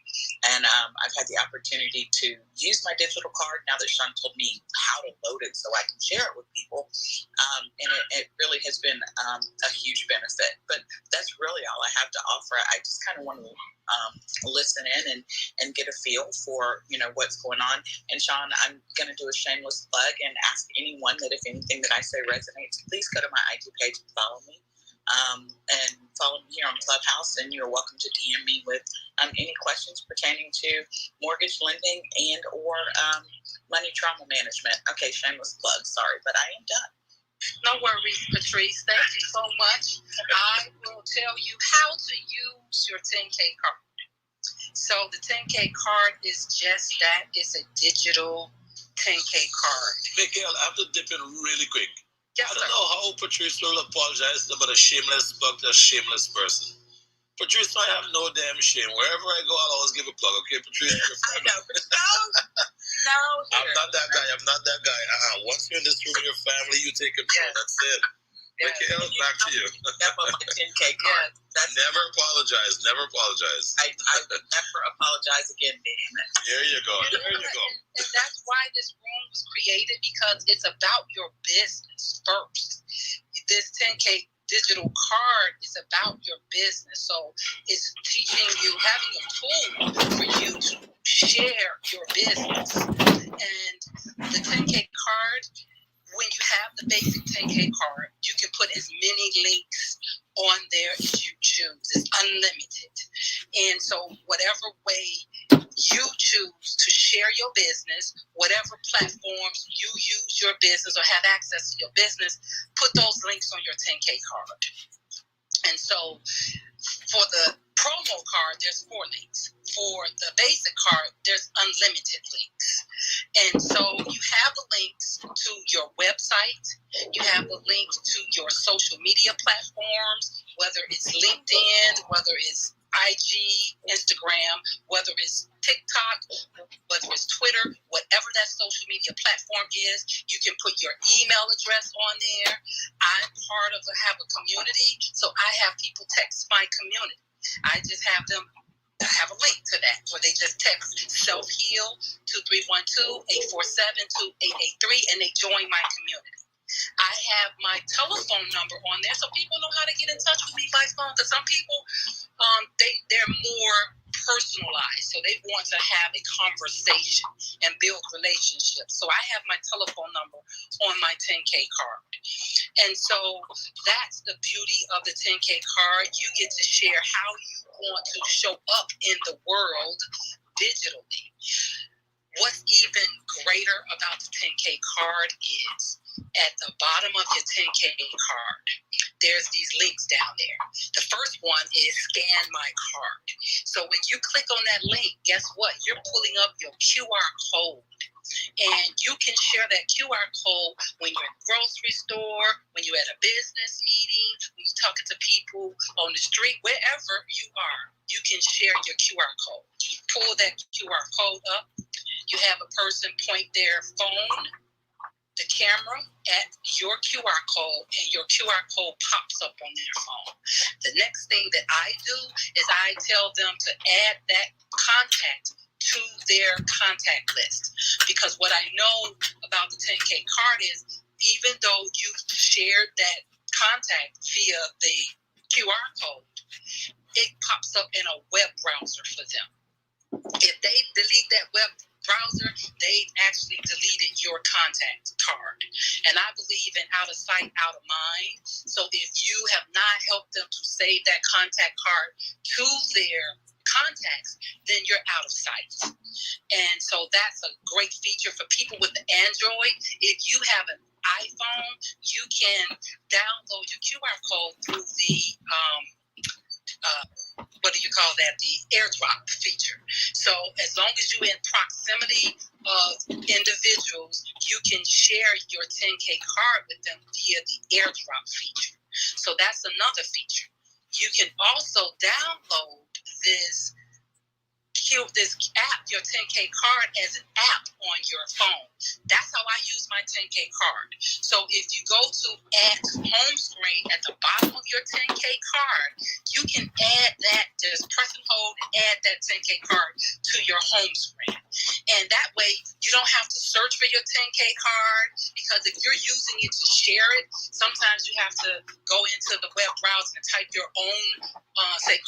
And I've had the opportunity to use my digital card now that Sean told me how to load it so I can share it with people. And it really has been a huge benefit. But that's really all I have to offer. I just kind of want to listen in and get a feel for what's going on. And Sean, I'm going to do a shameless plug and ask anyone that if anything that I say resonates, please go to my IG page and follow me. And follow me here on Clubhouse, and you're welcome to DM me with any questions pertaining to mortgage lending and or money trauma management. Okay, shameless plug, sorry, but I am done. No worries, Patrice. Thank you so much. I will tell you how to use your 10K card. So the 10K card is just that. It's a digital 10K card. Miguel, I have to dip in really quick. Yes, I don't know how Patrice will apologize about a shameless plug to a shameless person. Patrice, I have no damn shame. Wherever I go, I'll always give a plug. Okay, Patrice? I know, but no. I'm not that guy. Once you're in this room with your family, you take control. Yes. That's it. Yes. Miguel, back to you. That's my 10K card. Never apologize. I would never apologize again, damn it. There you go. And that's why this room was created, because it's about your business first. This 10K digital card is about your business. So it's teaching you, having a tool for you to share your business. And the 10K card, when you have the basic 10K card, you can put as many links on there as you choose. It's unlimited. And so whatever way you choose to share your business, whatever platforms you use your business or have access to your business, put those links on your 10K card. And so for the promo card, there's 4 links. For the basic card, there's unlimited links. And so you have the links to your website. You have the links to your social media platforms, whether it's LinkedIn, whether it's IG, Instagram, whether it's TikTok, whether it's Twitter, whatever that social media platform is, you can put your email address on there. I'm part of have a community, so I have people text my community. I just have them have a link to that where they just text self-heal to 312-847-2883 and they join my community. I have my telephone number on there so people know how to get in touch with me by phone. Because some people, they're more personalized, so they want to have a conversation and build relationships. So I have my telephone number on my 10K card. And so that's the beauty of the 10K card. You get to share how you want to show up in the world digitally. What's even greater about the 10K card is at the bottom of your 10K card, there's these links down there. The first one is scan my card. So when you click on that link, guess what? You're pulling up your QR code. And you can share that QR code when you're in a grocery store, when you're at a business meeting, when you're talking to people on the street, wherever you are, you can share your QR code. You pull that QR code up, you have a person point their phone, the camera at your QR code, and your QR code pops up on their phone. The next thing that I do is I tell them to add that contact to their contact list. Because what I know about the 10K card is even though you shared that contact via the QR code, it pops up in a web browser for them. If they delete that web browser, they've actually deleted your contact card. And I believe in out of sight, out of mind. So if you have not helped them to save that contact card to their contacts, then you're out of sight. And so that's a great feature for people with the Android. If you have an iPhone, you can download your QR code through the the AirDrop feature. So as long as you're in proximity of individuals, you can share your 10K card with them via the AirDrop feature. So that's another feature. You can also download this app, your 10K card, as an app on your phone. That's how I use my 10K card. So if you go to home screen at the bottom of your 10K card, you can add that, just press and hold and add that 10K card to your home screen. And that way you don't have to search for your 10K card, because if you're using it to share it, sometimes you have to go into the web browser and type your own, say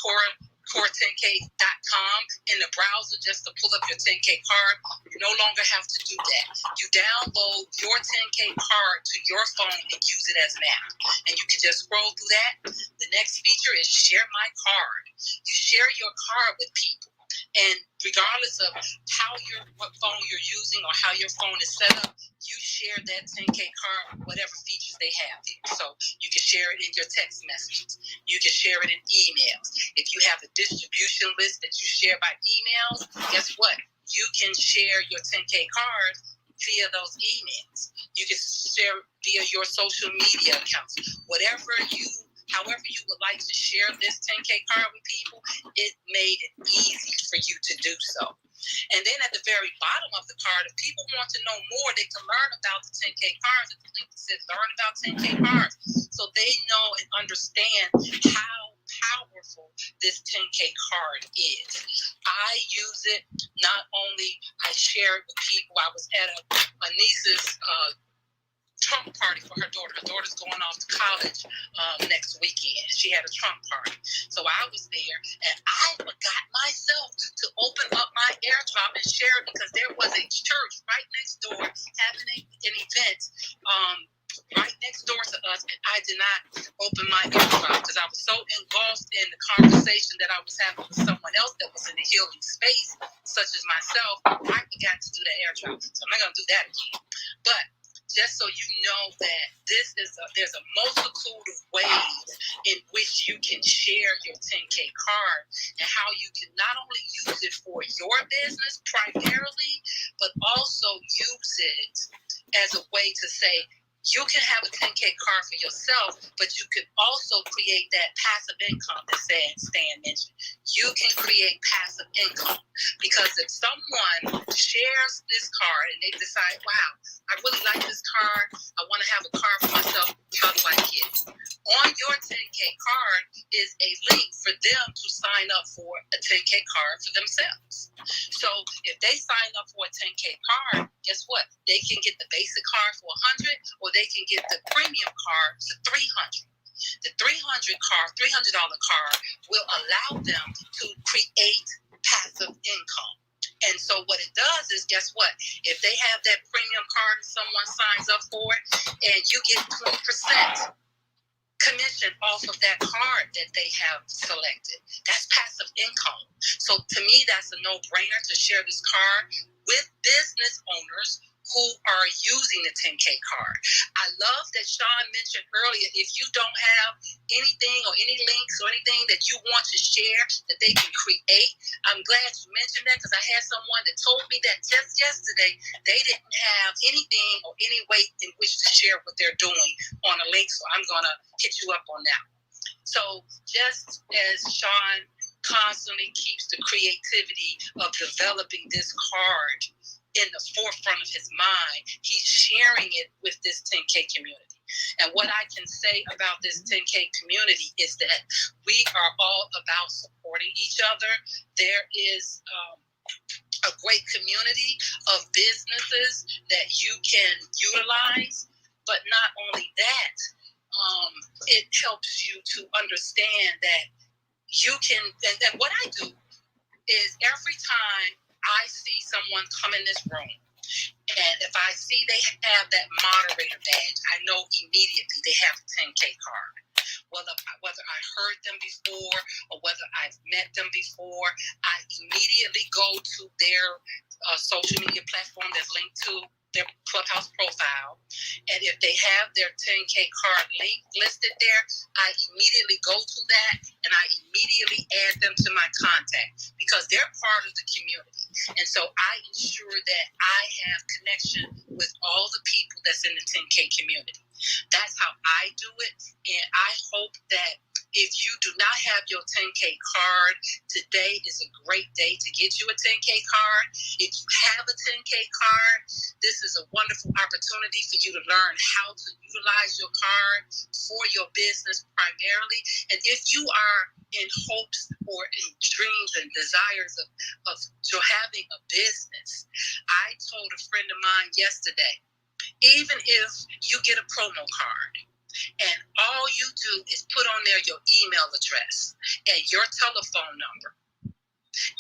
core10k.com in the browser just to pull up your 10K card. You no longer have to do that. You download your 10K card to your phone and use it as an app. And you can just scroll through that. The next feature is share my card. You share your card with people. And regardless of what phone you're using or how your phone is set up, you share that 10K card, whatever features they have there. So you can share it in your text messages. You can share it in emails. If you have a distribution list that you share by emails, guess what? You can share your 10K cards via those emails. You can share via your social media accounts. However you would like to share this 10K card with people, it made it easy for you to do so. And then at the very bottom of the card, if people want to know more, they can learn about the 10K cards. It's a link that says learn about 10K cards. So they know and understand how powerful this 10K card is. I use it, not only I share it with people. I was at a niece's trunk party for her daughter. Her daughter's going off to college next weekend. She had a trunk party. So I was there, and I forgot myself to open up my AirDrop and share it, because there was a church right next door having an event right next door to us, and I did not open my AirDrop because I was so engulfed in the conversation that I was having with someone else that was in the healing space, such as myself. I forgot to do the AirDrop. So I'm not going to do that again. But just so you know that there's a multitude of ways in which you can share your 10K card, and how you can not only use it for your business primarily, but also use it as a way to say, you can have a 10K card for yourself, but you can also create that passive income that Stan mentioned. You can create passive income, because if someone shares this card and they decide, wow, I really like this card, I want to have a card for myself, how do I get it? On your 10K card is a link for them to sign up for a 10K card for themselves. So if they sign up for a 10K card, guess what? They can get the basic card for $100, or they can get the premium card for $300. The $300 card will allow them to create passive income. And so what it does is, guess what? If they have that premium card and someone signs up for it, and you get 20% commission off of that card that they have selected, that's passive income. So to me, that's a no-brainer to share this card with business owners who are using the 10K card. I love that Sean mentioned earlier, if you don't have anything or any links or anything that you want to share that they can create, I'm glad you mentioned that, because I had someone that told me that just yesterday they didn't have anything or any way in which to share what they're doing on a link, so I'm going to hit you up on that. So just as Sean constantly keeps the creativity of developing this card in the forefront of his mind, he's sharing it with this 10K community. And what I can say about this 10K community is that we are all about supporting each other. There is a great community of businesses that you can utilize, but not only that, it helps you to understand that you can, and what I do is every time I see someone come in this room, and if I see they have that moderator badge, I know immediately they have a 10K card. Whether I heard them before or whether I've met them before, I immediately go to their social media platform that's linked to their Clubhouse profile. And if they have their 10K card link listed there, I immediately go to that and I immediately add them to my contact, because they're part of the community. And so I ensure that I have connection with all the people that's in the 10K community. That's how I do it. And I hope that if you do not have your 10K card, today is a great day to get you a 10K card. If you have a 10K card, this is a wonderful opportunity for you to learn how to utilize your card for your business primarily. And if you are in hopes or in dreams and desires of having a business, I told a friend of mine yesterday, even if you get a promo card and all you do is put on there your email address and your telephone number,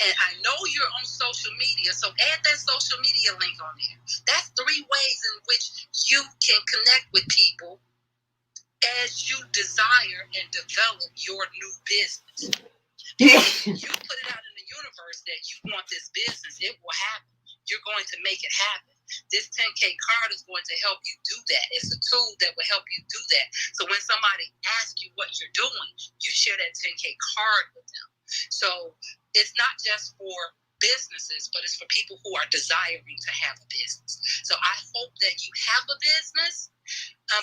and I know you're on social media, so add that social media link on there. That's 3 ways in which you can connect with people as you desire and develop your new business. You put it out in the universe that you want this business, it will happen. You're going to make it happen. This 10K card is going to help you do that. It's a tool that will help you do that. So when somebody asks you what you're doing, you share that 10K card with them. So it's not just for businesses, but it's for people who are desiring to have a business. So I hope that you have a business.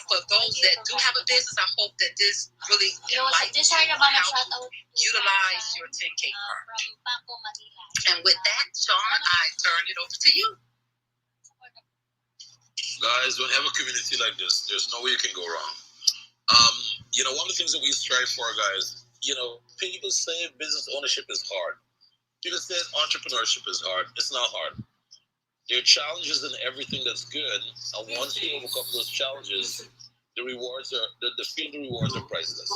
For those that do have a business, I hope that this really enlightens you on how to utilize your 10K card. And with that, Sean, I turn it over to you. Guys, when you have a community like this, there's no way you can go wrong. One of the things that we strive for, guys, people say business ownership is hard. People say entrepreneurship is hard. It's not hard. There are challenges in everything that's good, and once you overcome those challenges, the rewards are priceless.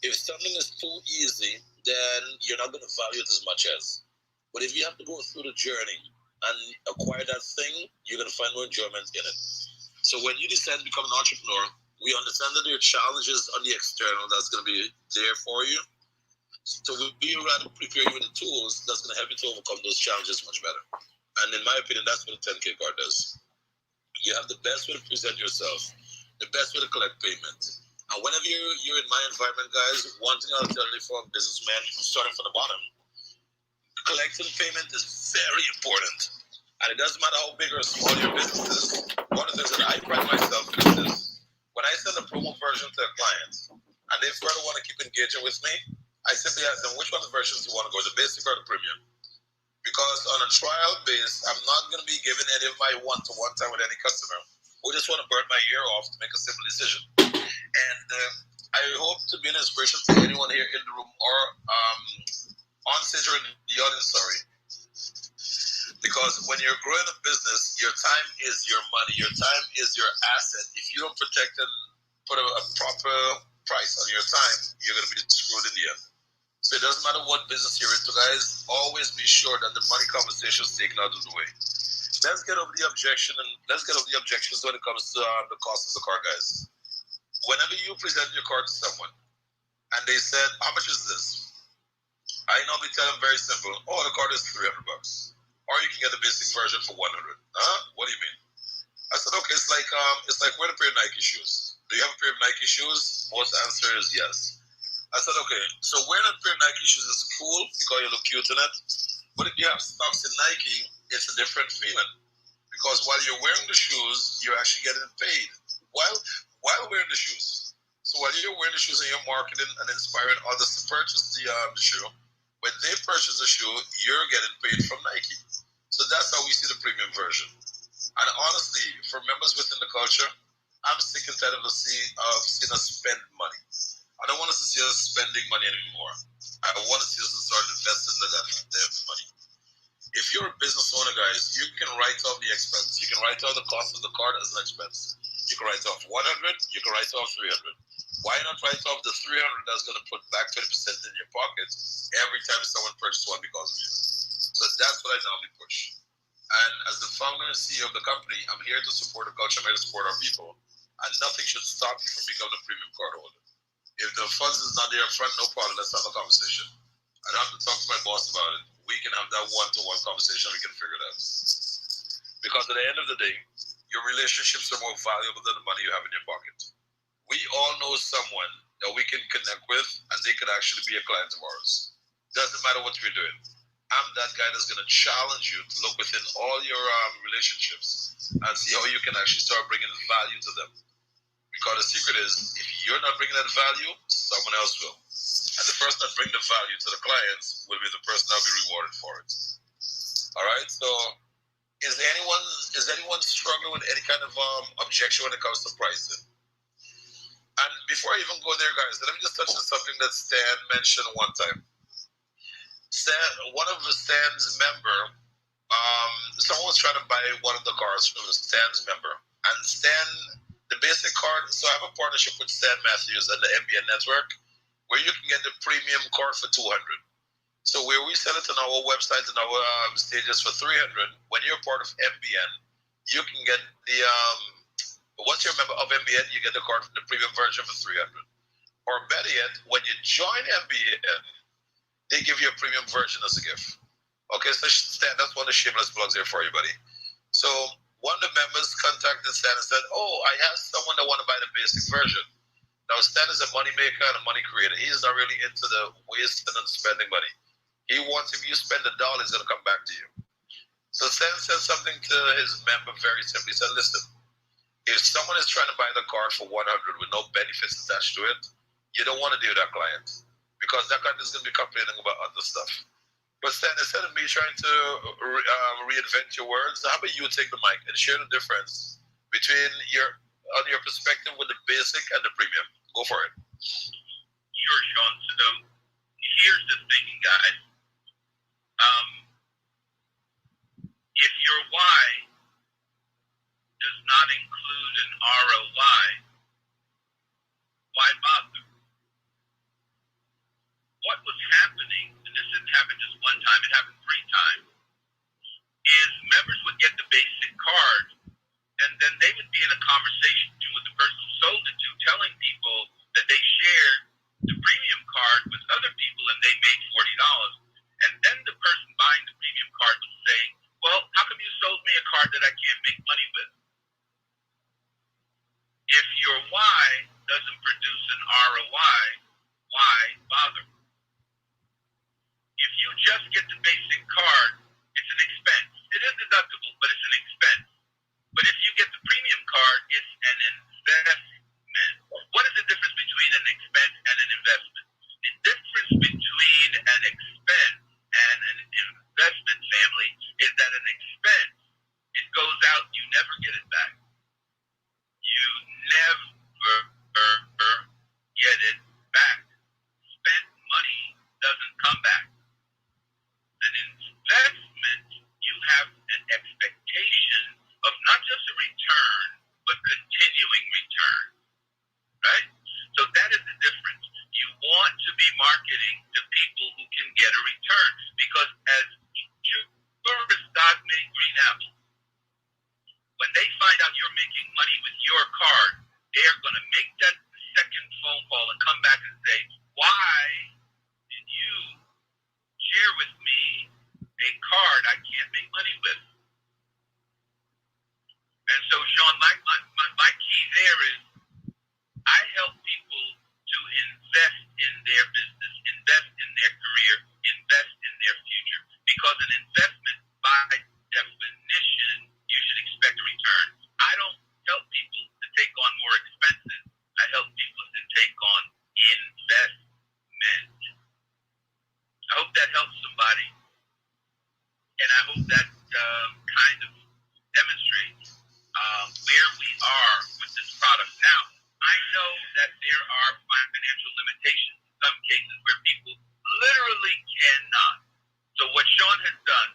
If something is too easy, then you're not going to value it as much as. But if you have to go through the journey and acquire that thing, you're going to find no enjoyment in it. So when you decide to become an entrepreneur, we understand that there are challenges on the external that's going to be there for you. So we rather prepare you with the tools that's going to help you to overcome those challenges much better. And in my opinion, that's what a 10K card does. You have the best way to present yourself, the best way to collect payment. And whenever you're in my environment, guys, one thing I'll tell you for a businessman, starting from the bottom, collecting payment is very important. And it doesn't matter how big or small your business is. One of the things that I pride myself in is this. When I send a promo version to a client, and they further want to keep engaging with me, I simply ask them, which one of the versions do you want to go, the basic or the premium? Because on a trial base, I'm not going to be giving any of my one-to-one time with any customer who just want to burn my ear off to make a simple decision. And I hope to be an inspiration to anyone here in the room or on stage or in the audience, Because when you're growing a business, your time is your money. Your time is your asset. If you don't protect and put a proper price on your time, you're going to be screwed in the end. So it doesn't matter what business you're into, guys. Always be sure that the money conversation is taken out of the way. Let's get over the objections when it comes to the cost of the car, guys. Whenever you present your car to someone and they said, "How much is this?" I normally tell them very simple. "Oh, the car is $300, or you can get the basic version for $100." Huh? What do you mean? I said, "Okay, it's like wearing a pair of Nike shoes. Do you have a pair of Nike shoes?" Most answer is yes. I said, "Okay, so wearing a pair of Nike shoes is cool because you look cute in it. But if you have stocks in Nike, it's a different feeling. Because while you're wearing the shoes, you're actually getting paid while wearing the shoes. So while you're wearing the shoes and you're marketing and inspiring others to purchase the shoe, when they purchase the shoe, you're getting paid from Nike. So that's how we see the premium version. And honestly, for members within the culture, I'm sick and tired of seeing us spend money. I don't want us to see us spending money anymore. I want to see us start investing that money. If you're a business owner, guys, you can write off the expense. You can write off the cost of the card as an expense. You can write off 100, you can write off 300. Why not write off the 300 that's going to put back 20% in your pocket every time someone purchases one because of you? So that's what I normally push. And as the founder and CEO of the company, I'm here to support the culture, I'm here to support our people. And nothing should stop you from becoming a premium card holder. If the funds is not there up front, no problem, let's have a conversation. I don't have to talk to my boss about it. We can have that one-to-one conversation, we can figure it out. Because at the end of the day, your relationships are more valuable than the money you have in your pocket. We all know someone that we can connect with, and they could actually be a client of ours. Doesn't matter what we're doing. I'm that guy that's going to challenge you to look within all your relationships and see how you can actually start bringing value to them. Because the secret is, if you're not bringing that value, someone else will. And the person that brings the value to the clients will be the person that will be rewarded for it. All right. So, is anyone struggling with any kind of objection when it comes to pricing? And before I even go there, guys, let me just touch on something that Stan mentioned one time. One of Stan's member, someone was trying to buy one of the cars from Stan's member, and Stan, the basic card. So I have a partnership with Stan Matthews and the MBN network, where you can get the premium card for $200. So where we sell it on our website and our stages for $300, when you're part of MBN, you can get the once you're a member of MBN, you get the card for the premium version for $300. Or better yet, when you join MBN, they give you a premium version as a gift. Okay, so Stan, that's one of the shameless plugs there for everybody. So one of the members contacted Stan and said, "Oh, I have someone that want to buy the basic version." Now, Stan is a money maker and a money creator. He's not really into the wasting and spending money. He wants, if you spend $1, it's going to come back to you. So Stan said something to his member very simply. He said, "Listen, if someone is trying to buy the card for $100 with no benefits attached to it, you don't want to deal with that client, because that client is going to be complaining about other stuff." But Stan, instead of me trying to reinvent your words, how about you take the mic and share the difference between your perspective with the basic and the premium? Go for it. Sure, Sean. So here's the thing, guys. If your why does not include an ROI, why bother? What was happening, and this didn't happen just one time, it happened 3 times, is members would get the basic card, and then they would be in a conversation with the person who sold it to, telling people that they shared the premium card with other people and they made $40. And then the person buying the premium card would say, "Well, how come you sold me a card that I can't make money with?" If your why doesn't produce an ROI, why bother? If you just get the basic card, it's an expense. It is deductible, but it's an expense. But if you get the premium card, it's an investment. What is the difference between an expense and an investment? The difference between an expense and an investment, family, is that an expense, it goes out, you never get it back. You never get it back. Spent money doesn't come back. An investment, you have are financial limitations in some cases where people literally cannot. So what Sean has done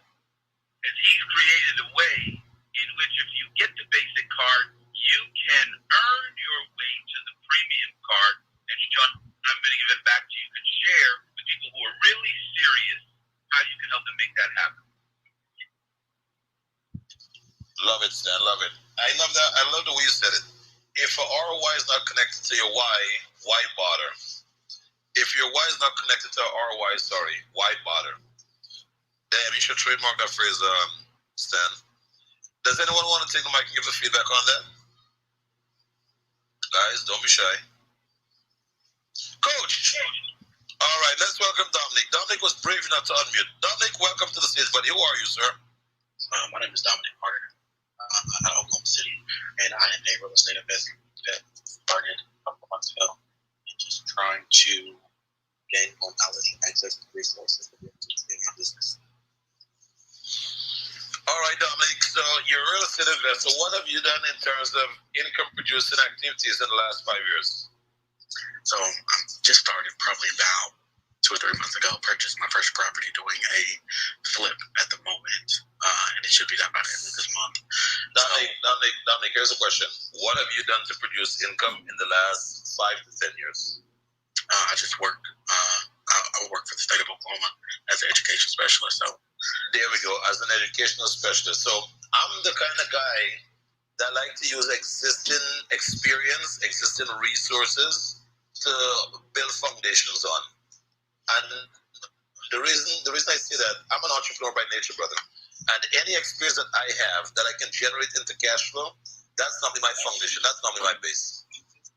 is he's created a way in which if you get the basic card, you can earn your way to the premium card. And Sean, I'm going to give it back to you. You can share with people who are really serious how you can help them make that happen. Love it, Stan. Love it. I love that. I love the way you said it. If a ROI is not connected to your why bother? If your why is not connected to ROI, why bother? Damn, you should trademark that phrase, Stan. Does anyone want to take the mic and give the feedback on that? Guys, don't be shy. Coach! All right, let's welcome Dominic. Dominic was brave enough to unmute. Dominic, welcome to the stage, buddy. Who are you, sir? My name is Dominic Carter. Out of Oklahoma City, and I am a real estate investor that started a couple months ago and just trying to gain more knowledge and access to resources to be able to expand my business. All right, Dominic. So you're a real estate investor. What have you done in terms of income-producing activities in the last 5 years? So I just started probably about 2 or 3 months ago, purchased my first property doing a flip at the moment, and it should be done by the end of this month. Dominic, here's a question. What have you done to produce income in the last 5 to 10 years? I just worked. I work for the state of Oklahoma as an education specialist. So there we go, as an educational specialist. So I'm the kind of guy that like to use existing experience, existing resources to build foundations on. And the reason I say that, I'm an entrepreneur by nature, brother. And any experience that I have that I can generate into cash flow, that's normally my foundation. That's normally my base.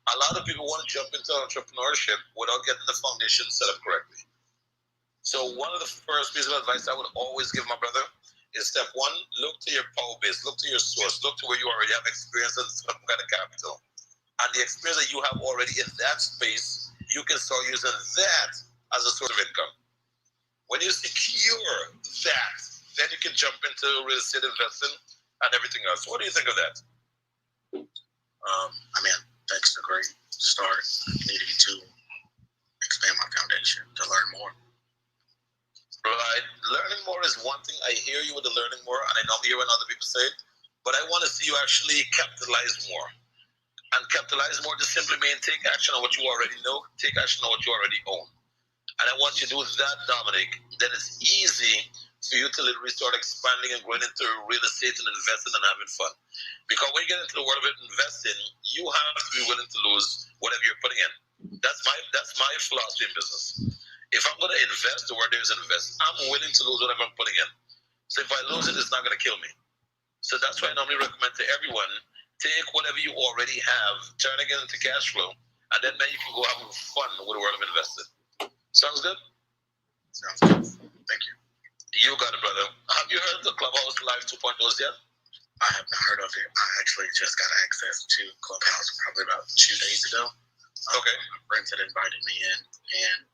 A lot of people want to jump into entrepreneurship without getting the foundation set up correctly. So one of the first pieces of advice I would always give my brother is step one, look to your power base, look to your source, look to where you already have experience and some kind of capital. And the experience that you have already in that space, you can start using that as a source of income. When you secure that, then you can jump into real estate investing and everything else. What do you think of that? I mean, that's a great start. Needing to expand my foundation to learn more. Right. Learning more is one thing. I hear you with the learning more, and I know hear when other people say it, but I want to see you actually capitalize more. And capitalize more just simply means take action on what you already know, take action on what you already own. And I want you to do that, Dominic, then it's easy for you to literally start expanding and going into real estate and investing and having fun. Because when you get into the world of investing, you have to be willing to lose whatever you're putting in. That's my philosophy in business. If I'm going to invest, the word there is invest. I'm willing to lose whatever I'm putting in. So if I lose it, it's not going to kill me. So that's why I normally recommend to everyone, take whatever you already have, turn it into cash flow, and then you can go have fun with the world of investing. Sounds good? Sounds good. Thank you. You got it, brother. Have you heard of the Clubhouse Live 2.0 yet? I have not heard of it. I actually just got access to Clubhouse probably about 2 days ago. Okay. My friends had invited me in, and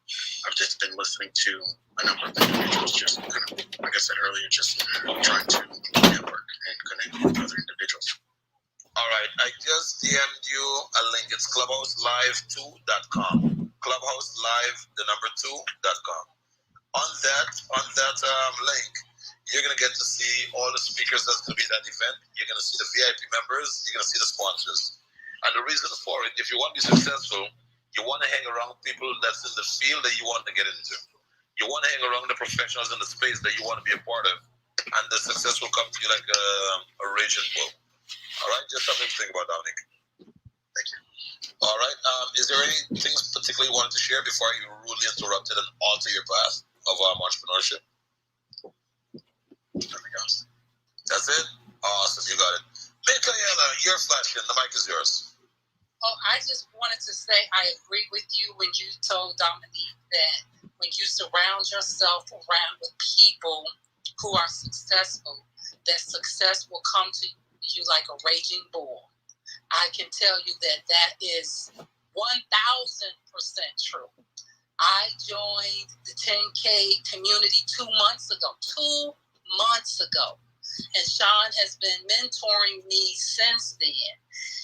I've just been listening to a number of individuals, just kind of, like I said earlier, just trying to network and connect with other individuals. All right. I just DM'd you a link. It's clubhouselive2.com. Clubhouselive2.com. On that link, you're going to get to see all the speakers that's going to be at that event. You're going to see the VIP members. You're going to see the sponsors. And the reason for it, if you want to be successful, you want to hang around people that's in the field that you want to get into. You want to hang around the professionals in the space that you want to be a part of. And the success will come to you like a raging bull. All right? Just something to think about, Dominic. Thank you. All right. Is there anything particularly you wanted to share before you rudely interrupted and alter your path of entrepreneurship? Nothing else. That's it? Awesome. You got it. Michaela, you're flashing. The mic is yours. Oh, I just wanted to say I agree with you when you told Dominique that when you surround yourself around with people who are successful, that success will come to you like a raging bull. I can tell you that is 1,000% true. I joined the 10K community 2 months ago. 2 months ago. And Sean has been mentoring me since then.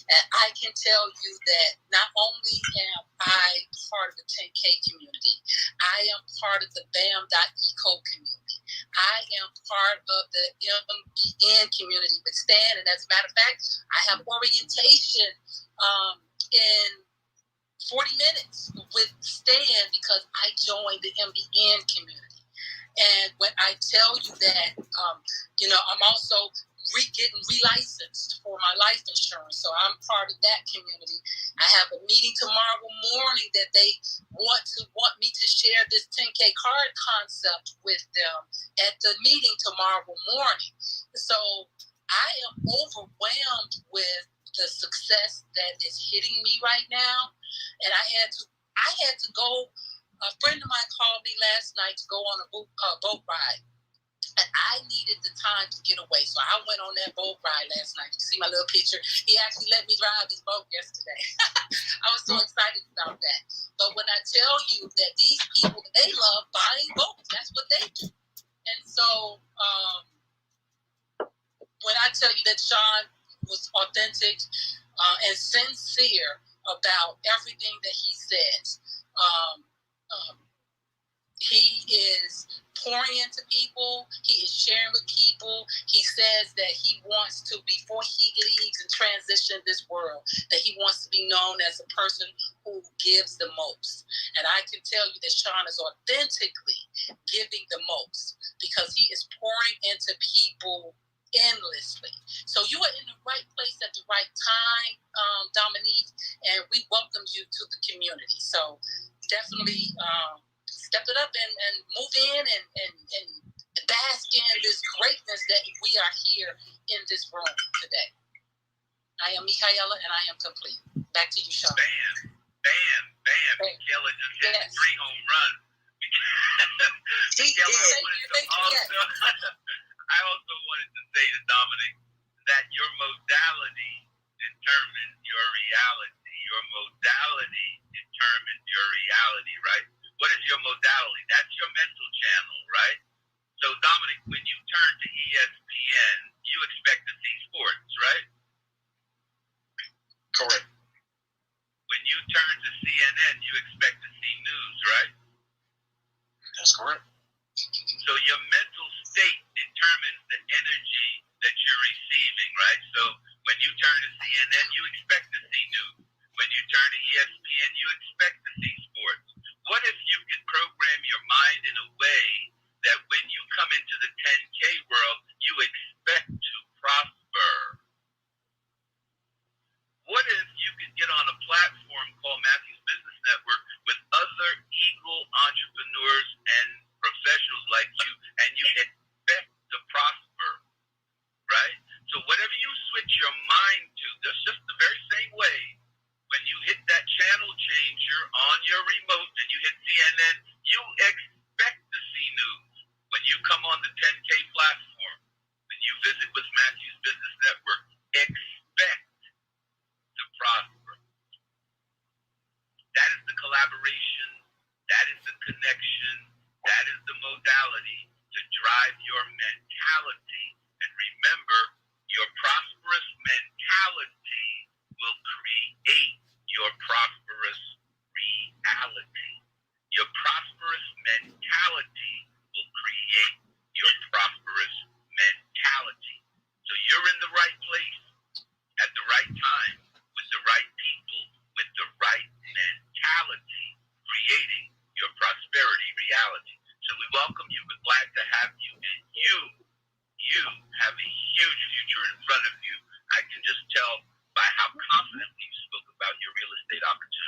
And I can tell you that not only am I part of the 10K community, I am part of the BAM.eco community. I am part of the MBN community with Stan. And as a matter of fact, I have orientation in 40 minutes with Stan because I joined the MBN community. And when I tell you that, I'm also getting relicensed for my life insurance. So I'm part of that community. I have a meeting tomorrow morning that they want me to share this 10K card concept with them at the meeting tomorrow morning. So I am overwhelmed with the success that is hitting me right now. And I had to go. A friend of mine called me last night to go on a boat ride. And I needed the time to get away. So I went on that boat ride last night. You see my little picture? He actually let me drive his boat yesterday. I was so excited about that. But when I tell you that these people, they love buying boats. That's what they do. And so when I tell you that Sean was authentic and sincere about everything that he says, he is pouring into people. He is sharing with people. He says that he wants to, before he leaves and transitions this world, that he wants to be known as a person who gives the most. And I can tell you that Sean is authentically giving the most because he is pouring into people endlessly. So you are in the right place at the right time, Dominique, and we welcome you to the community. So definitely step it up and move in and bask in this greatness that we are here in this room today. I am Michaela, and I am complete. Back to you, Sean. Bam. Michaela just hit 3 home runs. I also wanted to say to Dominic that your modality determines your reality. Your modality determines your reality, right? What is your modality? That's your mental channel, right? So, Dominic, when you turn to ESPN, you expect to see sports, right? Correct. When you turn to CNN, you expect to see news, right? That's correct. So your mental state determines the energy that you're receiving, right? So when you turn to CNN, you expect to see news. When you turn to ESPN, you expect to see sports. What if you could program your mind in a way that when you come into the 10K world, you expect to prosper? What if you could get on a platform called Matthew's Business Network with other eagle entrepreneurs and professionals like you, and you expect to prosper, right? So whatever you switch your mind to, that's just the very same way when you hit that channel changer on your remote and you hit CNN, you expect to see news. When you come on the 10K platform, when you visit with Matthew's Business Network, expect to prosper. That is the collaboration. That is the connection. That is the modality to drive your mentality. And remember, your prosperous mentality will create your prosperous reality. Your prosperous mentality will create your prosperous mentality. So you're in the right place at the right time with the right people, with the right mentality, creating your prosperity reality. So we welcome you. We're glad to have you. And you have a huge future in front of you. I can just tell by how confidently you spoke about your real estate opportunity.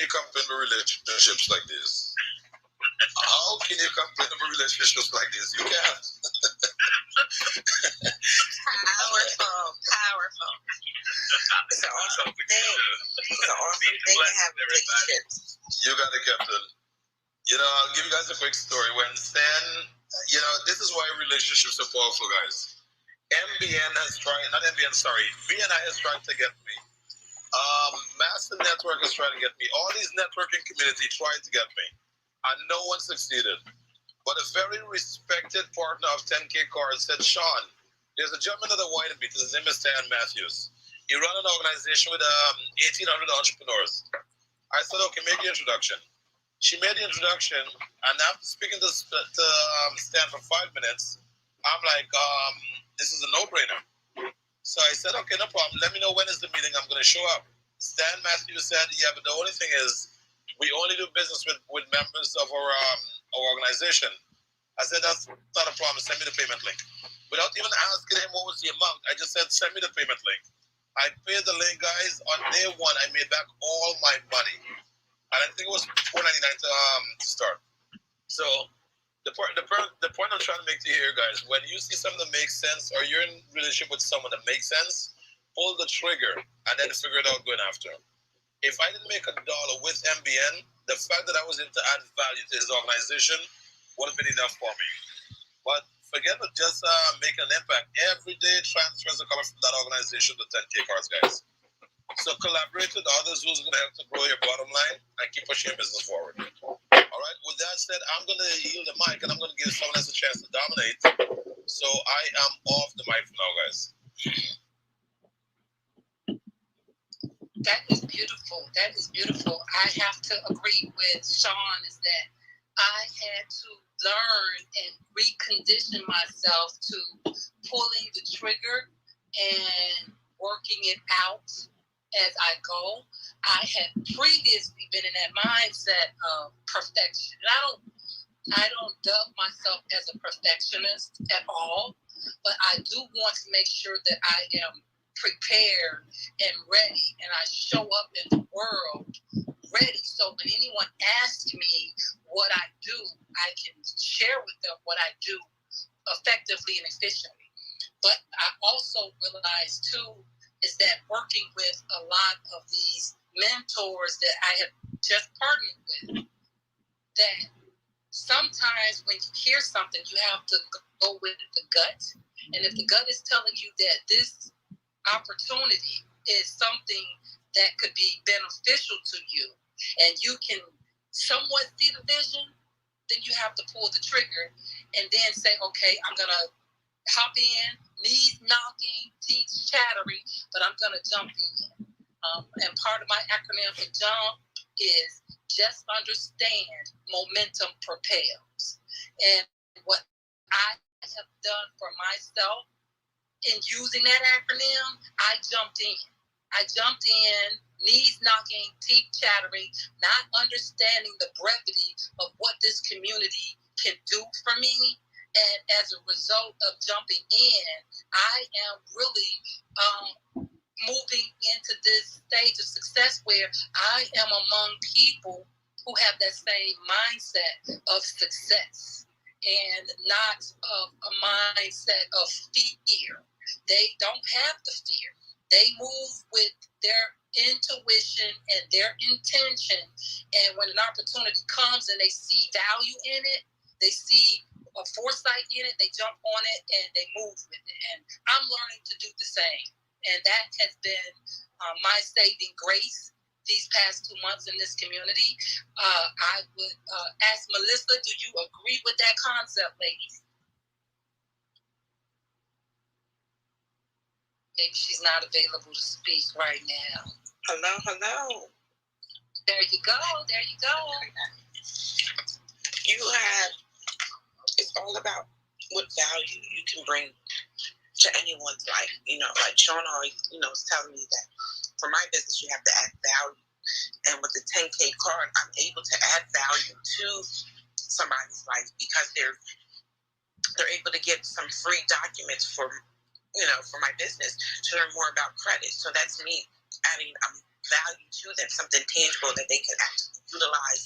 you complain about relationships like this? How can you complain about relationships like this? You can't. Powerful. It's an awesome thing. It's an awesome thing to have relationships. You got it, Captain. You know, I'll give you guys a quick story. When Stan, you know, this is why relationships are powerful, guys. VNI has tried to get me. Master Network is trying to get me. All these networking community tried to get me. And no one succeeded. But a very respected partner of 10KCARDS said, Sean, there's a gentleman that wanted me. His name is Stan Matthews. He ran an organization with 1,800 entrepreneurs. I said, okay, make the introduction. She made the introduction, and after speaking to Stan for 5 minutes, I'm like, this is a no-brainer. So I said, okay, no problem. Let me know when is the meeting. I'm going to show up. Stan Matthews said, yeah, but the only thing is, we only do business with members of our organization. I said, that's not a problem. Send me the payment link. Without even asking him what was the amount, I just said, send me the payment link. I paid the link, guys. On day one, I made back all my money. And I think it was $4.99 to start. So the point I'm trying to make to you here, guys, when you see something that makes sense or you're in a relationship with someone that makes sense, pull the trigger and then figure it out going after. If I didn't make $1 with MBN, the fact that I was able to add value to his organization would have been enough for me. But forget about just making an impact. Every day transfers are coming from that organization to 10KCARDS, guys. So collaborate with others who's going to help to grow your bottom line and keep pushing your business forward. All right, with that said, I'm going to yield the mic and I'm going to give someone else a chance to dominate. So I am off the mic for now, guys. That is beautiful. That is beautiful. I have to agree with Sean is that I had to learn and recondition myself to pulling the trigger and working it out as I go. I had previously been in that mindset of perfection. I don't dub myself as a perfectionist at all, but I do want to make sure that I am prepared and ready, and I show up in the world ready. So when anyone asks me what I do, I can share with them what I do effectively and efficiently. But I also realize too is that working with a lot of these mentors that I have just partnered with, that sometimes when you hear something, you have to go with the gut. And if the gut is telling you that this opportunity is something that could be beneficial to you and you can somewhat see the vision, then you have to pull the trigger and then say, okay, I'm going to hop in, knees knocking, teeth chattering, but I'm going to jump in. And part of my acronym for JUMP is just understand momentum propels. And what I have done for myself in using that acronym, I jumped in. I jumped in, knees knocking, teeth chattering, not understanding the brevity of what this community can do for me. And as a result of jumping in, I am really moving into this stage of success where I am among people who have that same mindset of success and not of a mindset of fear. They don't have the fear. They move with their intuition and their intention. And when an opportunity comes and they see value in it, they see a foresight in it, they jump on it and they move with it. And I'm learning to do the same. And that has been my saving grace these past 2 months in this community. I would ask Melissa, do you agree with that concept, ladies? Maybe she's not available to speak right now. Hello. There you go. It's all about what value you can bring to anyone's life. Like Sean always, is telling me that for my business, you have to add value. And with the 10K card, I'm able to add value to somebody's life because they're able to get some free documents for my business to learn more about credit. So that's me adding value to them, something tangible that they can actually utilize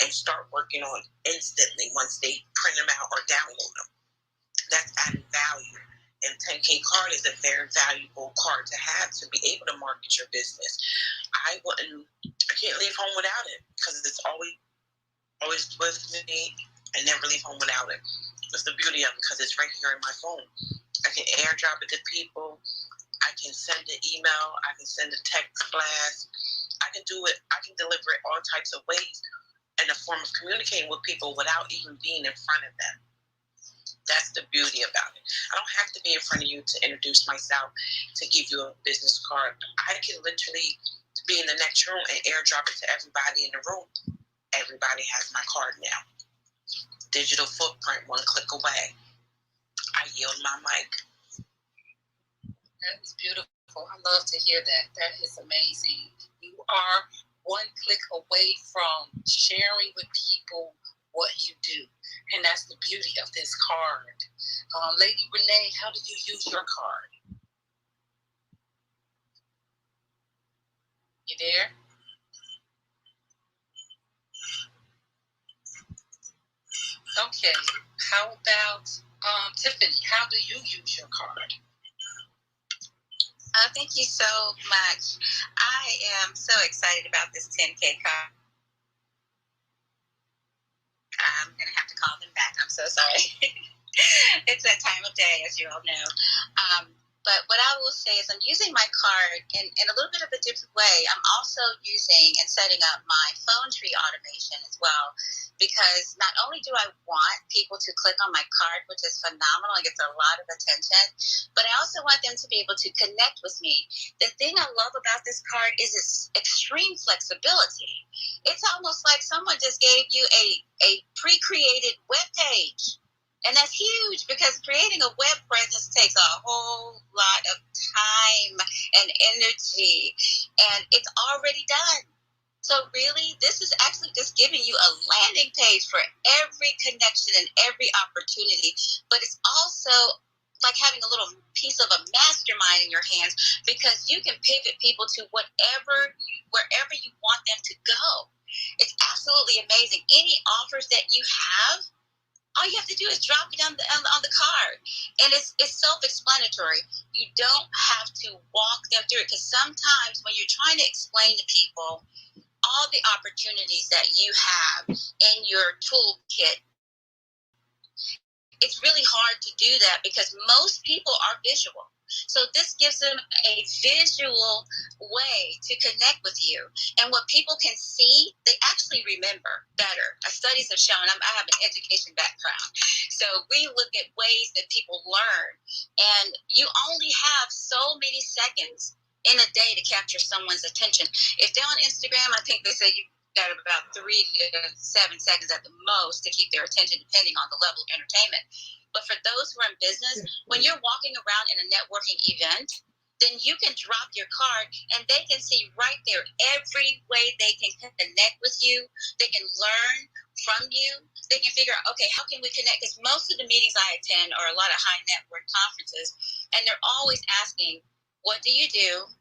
and start working on instantly once they print them out or download them. That's adding value. And 10K card is a very valuable card to have to be able to market your business. I can't leave home without it because it's always with me. I never leave home without it. That's the beauty of it because it's right here in my phone. I can airdrop it to people. I can send an email. I can send a text blast. I can do it. I can deliver it all types of ways in a form of communicating with people without even being in front of them. That's the beauty about it. I don't have to be in front of you to introduce myself, to give you a business card. I can literally be in the next room and airdrop it to everybody in the room. Everybody has my card now. Digital footprint, one click away. I yield my mic. That is beautiful. I love to hear that. That is amazing. You are one click away from sharing with people what you do. And that's the beauty of this card. Lady Renee, how do you use your card? You there? Okay. How about Tiffany? How do you use your card? Thank you so much. I am so excited about this 10K card. I'm going to have to call them back. I'm so sorry. It's that time of day, as you all know. But what I will say is I'm using my card in a little bit of a different way. I'm also using and setting up my phone tree automation as well, because not only do I want people to click on my card, which is phenomenal, it gets a lot of attention, but I also want them to be able to connect with me. The thing I love about this card is its extreme flexibility. It's almost like someone just gave you a pre-created web page. And that's huge because creating a web presence takes a whole lot of time and energy, and it's already done. So really, this is actually just giving you a landing page for every connection and every opportunity, but it's also like having a little piece of a mastermind in your hands because you can pivot people to wherever you want them to go. It's absolutely amazing. Any offers that you have, all you have to do is drop it on the card, and it's self-explanatory. You don't have to walk them through it because sometimes when you're trying to explain to people all the opportunities that you have in your toolkit, it's really hard to do that because most people are visual. So this gives them a visual way to connect with you. And what people can see, they actually remember better. Studies have shown, I have an education background, so we look at ways that people learn. And you only have so many seconds in a day to capture someone's attention. If they're on Instagram, I think they say you got about 3 to 7 seconds at the most to keep their attention, depending on the level of entertainment. But for those who are in business, when you're walking around in a networking event, then you can drop your card and they can see right there every way they can connect with you. They can learn from you. They can figure out, okay, how can we connect? Because most of the meetings I attend are a lot of high network conferences, and they're always asking, what do you do?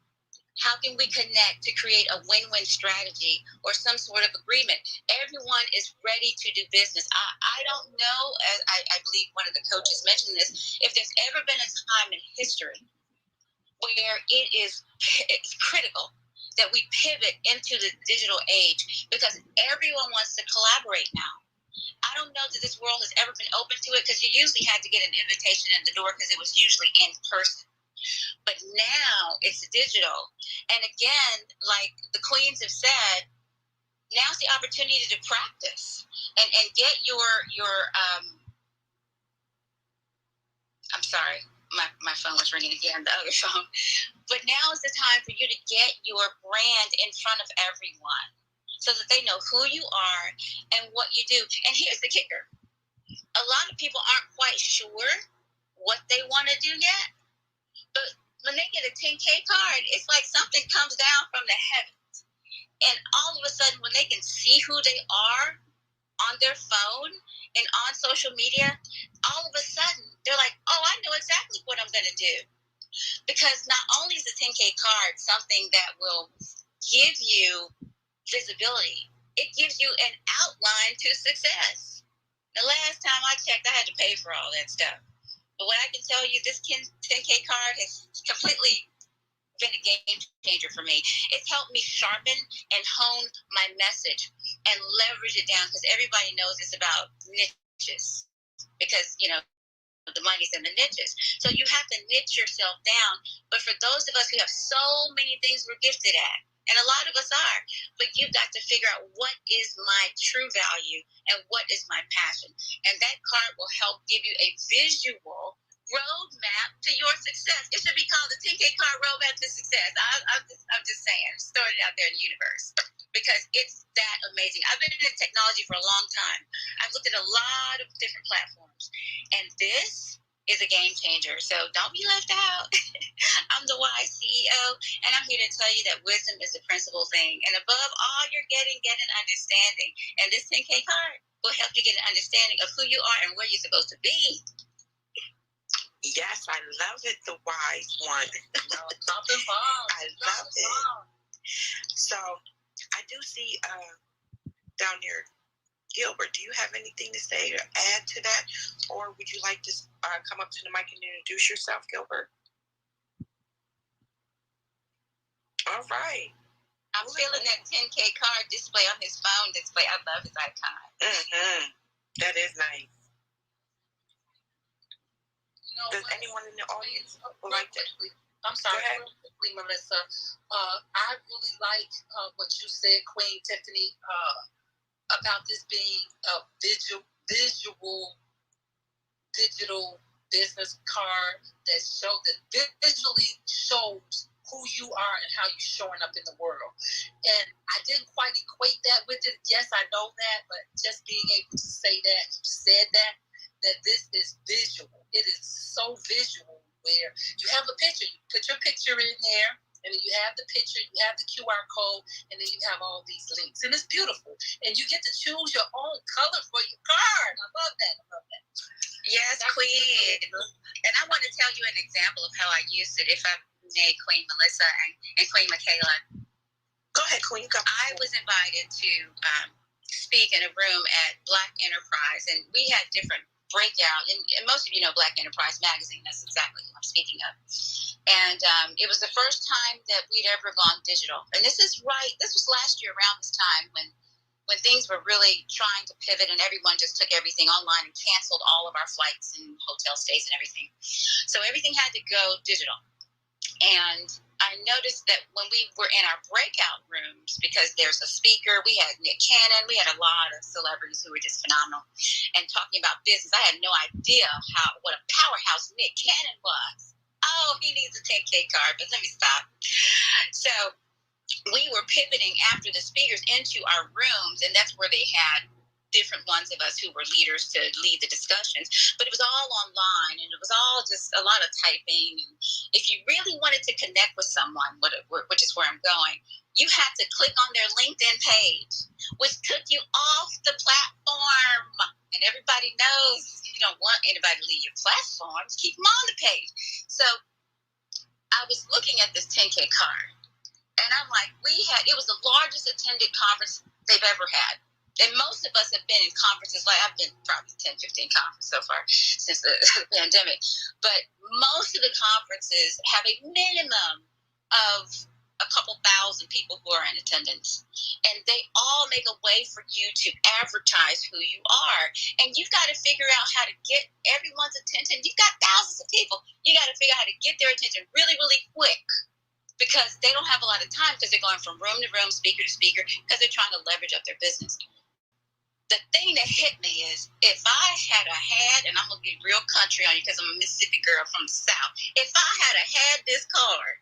How can we connect to create a win-win strategy or some sort of agreement? Everyone is ready to do business. I don't know, as I believe one of the coaches mentioned this, if there's ever been a time in history where it's critical that we pivot into the digital age because everyone wants to collaborate now. I don't know that this world has ever been open to it because you usually had to get an invitation in the door because it was usually in person. But now it's digital. And again, like the queens have said, now's the opportunity to practice and get your I'm sorry, my phone was ringing again, the other phone. But now is the time for you to get your brand in front of everyone so that they know who you are and what you do. And here's the kicker. A lot of people aren't quite sure what they want to do yet. But when they get a 10K card, it's like something comes down from the heavens. And all of a sudden, when they can see who they are on their phone and on social media, all of a sudden, they're like, oh, I know exactly what I'm going to do. Because not only is the 10K card something that will give you visibility. It gives you an outline to success. The last time I checked, I had to pay for all that stuff. But what I can tell you, this 10K card has completely been a game changer for me. It's helped me sharpen and hone my message and leverage it down, because everybody knows it's about niches. Because, you know, the money's in the niches. So you have to niche yourself down. But for those of us who have so many things we're gifted at, and a lot of us are, but you've got to figure out what is my true value and what is my passion. And that card will help give you a visual roadmap to your success. It should be called the 10K card roadmap to success. I'm just saying, throwing it out there in the universe, because it's that amazing. I've been in technology for a long time. I've looked at a lot of different platforms, and this is a game changer. So don't be left out. I'm the wise CEO, and I'm here to tell you that wisdom is the principal thing. And above all, you're get an understanding. And this 10K card will help you get an understanding of who you are and where you're supposed to be. Yes, I love it, the wise one. No, something bomb. I love it. So I do see down here, Gilbert, do you have anything to say or add to that? Or would you like to come up to the mic and introduce yourself, Gilbert? All right. I'm feeling that 10K card display on his phone display. I love his icon. Mm-hmm. That is nice. You know, does anyone in the audience would like to? I'm sorry, real quickly, Melissa. I really like what you said, Queen Tiffany, about this being a digital business card that visually shows who you are and how you're showing up in the world. And I didn't quite equate that with it. Yes, I know that, but just being able to say that, you said that this is visual. It is so visual, where you have a picture, you put your picture in there, and then you have the picture, you have the QR code, and then you have all these links. And it's beautiful. And you get to choose your own color for your card. I love that. Yes, Queen. And I want to tell you an example of how I used it, if I may, Queen Melissa and Queen Michaela. Go ahead, Queen. Go. I was invited to speak in a room at Black Enterprise, and we had different breakout, and most of you know Black Enterprise magazine. That's exactly what I'm speaking of. And it was the first time that we'd ever gone digital. And this was last year around this time when things were really trying to pivot, and everyone just took everything online and canceled all of our flights and hotel stays and everything. So everything had to go digital. And I noticed that when we were in our breakout rooms, because there's a speaker, we had Nick Cannon, we had a lot of celebrities who were just phenomenal, and talking about business. I had no idea what a powerhouse Nick Cannon was. Oh, he needs a 10K card, but let me stop. So we were pivoting after the speakers into our rooms, and that's where they had different ones of us who were leaders to lead the discussions. But it was all online, and it was all just a lot of typing. And if you really wanted to connect with someone, which is where I'm going, you had to click on their LinkedIn page, which took you off the platform. And everybody knows you don't want anybody to leave your platform. Keep them on the page. So I was looking at this 10K card, and I'm like, it was the largest attended conference they've ever had. And most of us have been in conferences, like I've been probably 10, 15 conferences so far since the pandemic. But most of the conferences have a minimum of a couple thousand people who are in attendance. And they all make a way for you to advertise who you are. And you've got to figure out how to get everyone's attention. You've got thousands of people. You got to figure out how to get their attention really, really quick. Because they don't have a lot of time, because they're going from room to room, speaker to speaker, because they're trying to leverage up their business. The thing that hit me is, if I had and I'm going to get real country on you because I'm a Mississippi girl from the South. If I had this card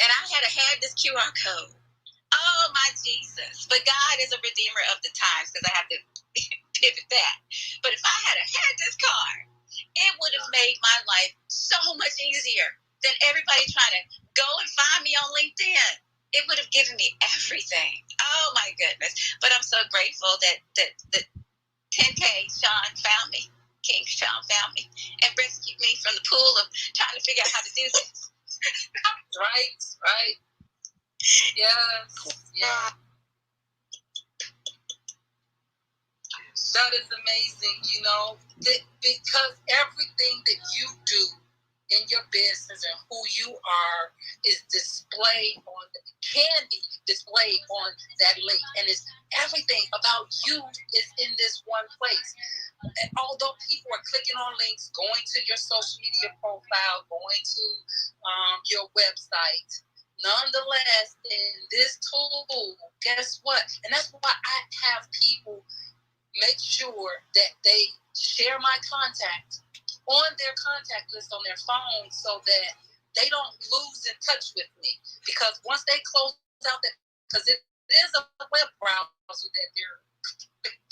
and I had this QR code, oh my Jesus. But God is a redeemer of the times, because I have to pivot that. But if I had this card, it would have made my life so much easier than everybody trying to go and find me on LinkedIn. It would have given me everything. Oh my goodness. But I'm so grateful that 10K Sean found me. King Sean found me and rescued me from the pool of trying to figure out how to do this. Right. Yes. Yeah. That is amazing, you know, because everything that you do in your business and who you are is displayed can be displayed on that link. And it's everything about you is in this one place. And although people are clicking on links, going to your social media profile, going to your website, nonetheless, in this tool, guess what? And that's why I have people make sure that they share my contact on their contact list on their phone so that they don't lose in touch with me. Because once they close out that, because it is a web browser that they're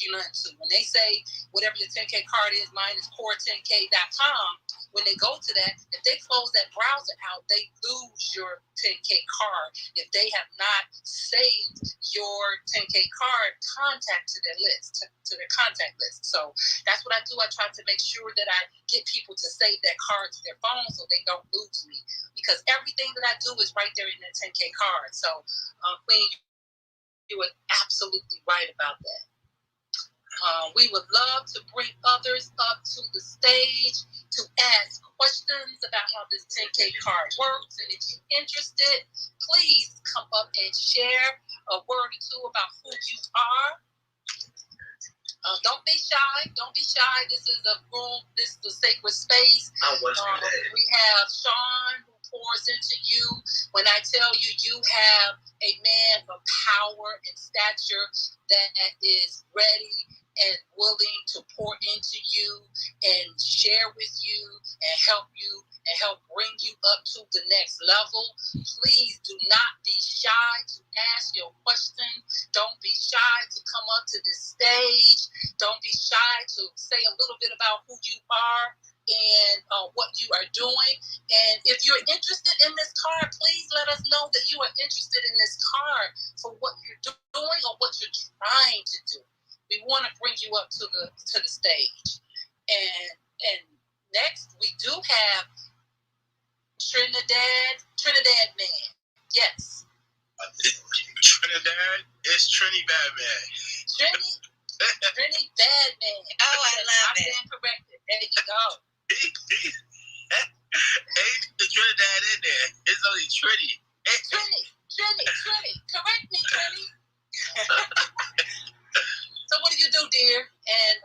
into. When they say whatever your 10K card is, mine is core10k.com. When they go to that, if they close that browser out, they lose your 10K card. If they have not saved your 10K card contact to their list, to their contact list. So that's what I do. I try to make sure that I get people to save that card to their phone so they don't lose me. Because everything that I do is right there in that 10K card. So, Queen, you were absolutely right about that. We would love to bring others up to the stage to ask questions about how this 10K card works. And if you're interested, please come up and share a word or two about who you are. Don't be shy. Don't be shy. This is a room. This is a sacred space. We have Sean who pours into you. When I tell you, you have a man of power and stature that is ready and willing to pour into you and share with you and help bring you up to the next level. Please do not be shy to ask your question. Don't be shy to come up to the stage. Don't be shy to say a little bit about who you are and what you are doing. And if you're interested in this card, please let us know that you are interested in this card for what you're doing or what you're trying to do. We want to bring you up to the stage. And next we do have Trinidad Man. Yes. Trinidad is Trinidad Man. Trinidad Man. Oh, I love it. I'm corrected. There you go. Ain't the Trinidad in there? It's only Trini. Trini. Correct me, Trini. So what do you do, dear? And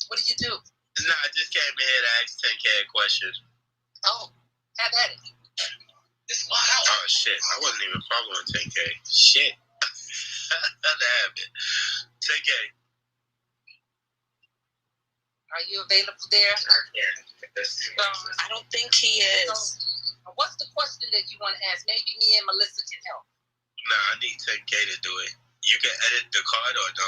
what do you do? Nah, I just came in here to ask 10K questions. Oh, have at it. Oh, shit. I wasn't even following 10K. Shit. Not to have it. 10K. Are you available there? I don't think he is. So, what's the question that you want to ask? Maybe me and Melissa can help. Nah, I need 10K to do it. You can edit the card or no?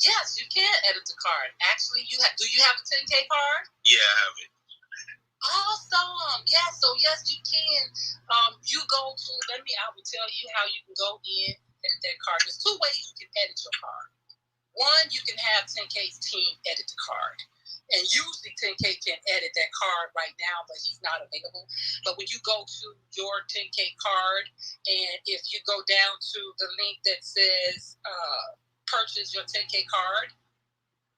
Yes, you can edit the card. Actually, do you have a 10K card? Yeah, I have it. Awesome. Yeah, so yes, you can. You go to, I will tell you how you can go in and edit that card. There's two ways you can edit your card. One, you can have 10K's team edit the card. And usually 10K can edit that card right now, but he's not available. But when you go to your 10K card, and if you go down to the link that says purchase your 10K card,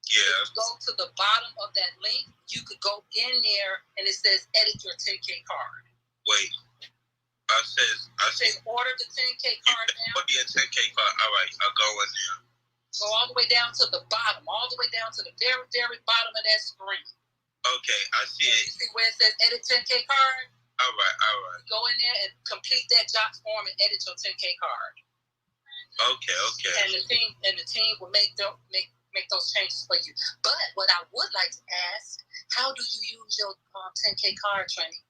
yeah, go to the bottom of that link, you could go in there and it says edit your 10K card. Wait. I said order the 10K card now. What the 10K card? All right, I'll go in there. Go all the way down to the bottom, all the way down to the very, very bottom of that screen. Okay, I see it. You see where it says edit 10K card? All right. Go in there and complete that job form and edit your 10K card. Okay. And the team will make those changes for you. But what I would like to ask, how do you use your 10K card, Trini?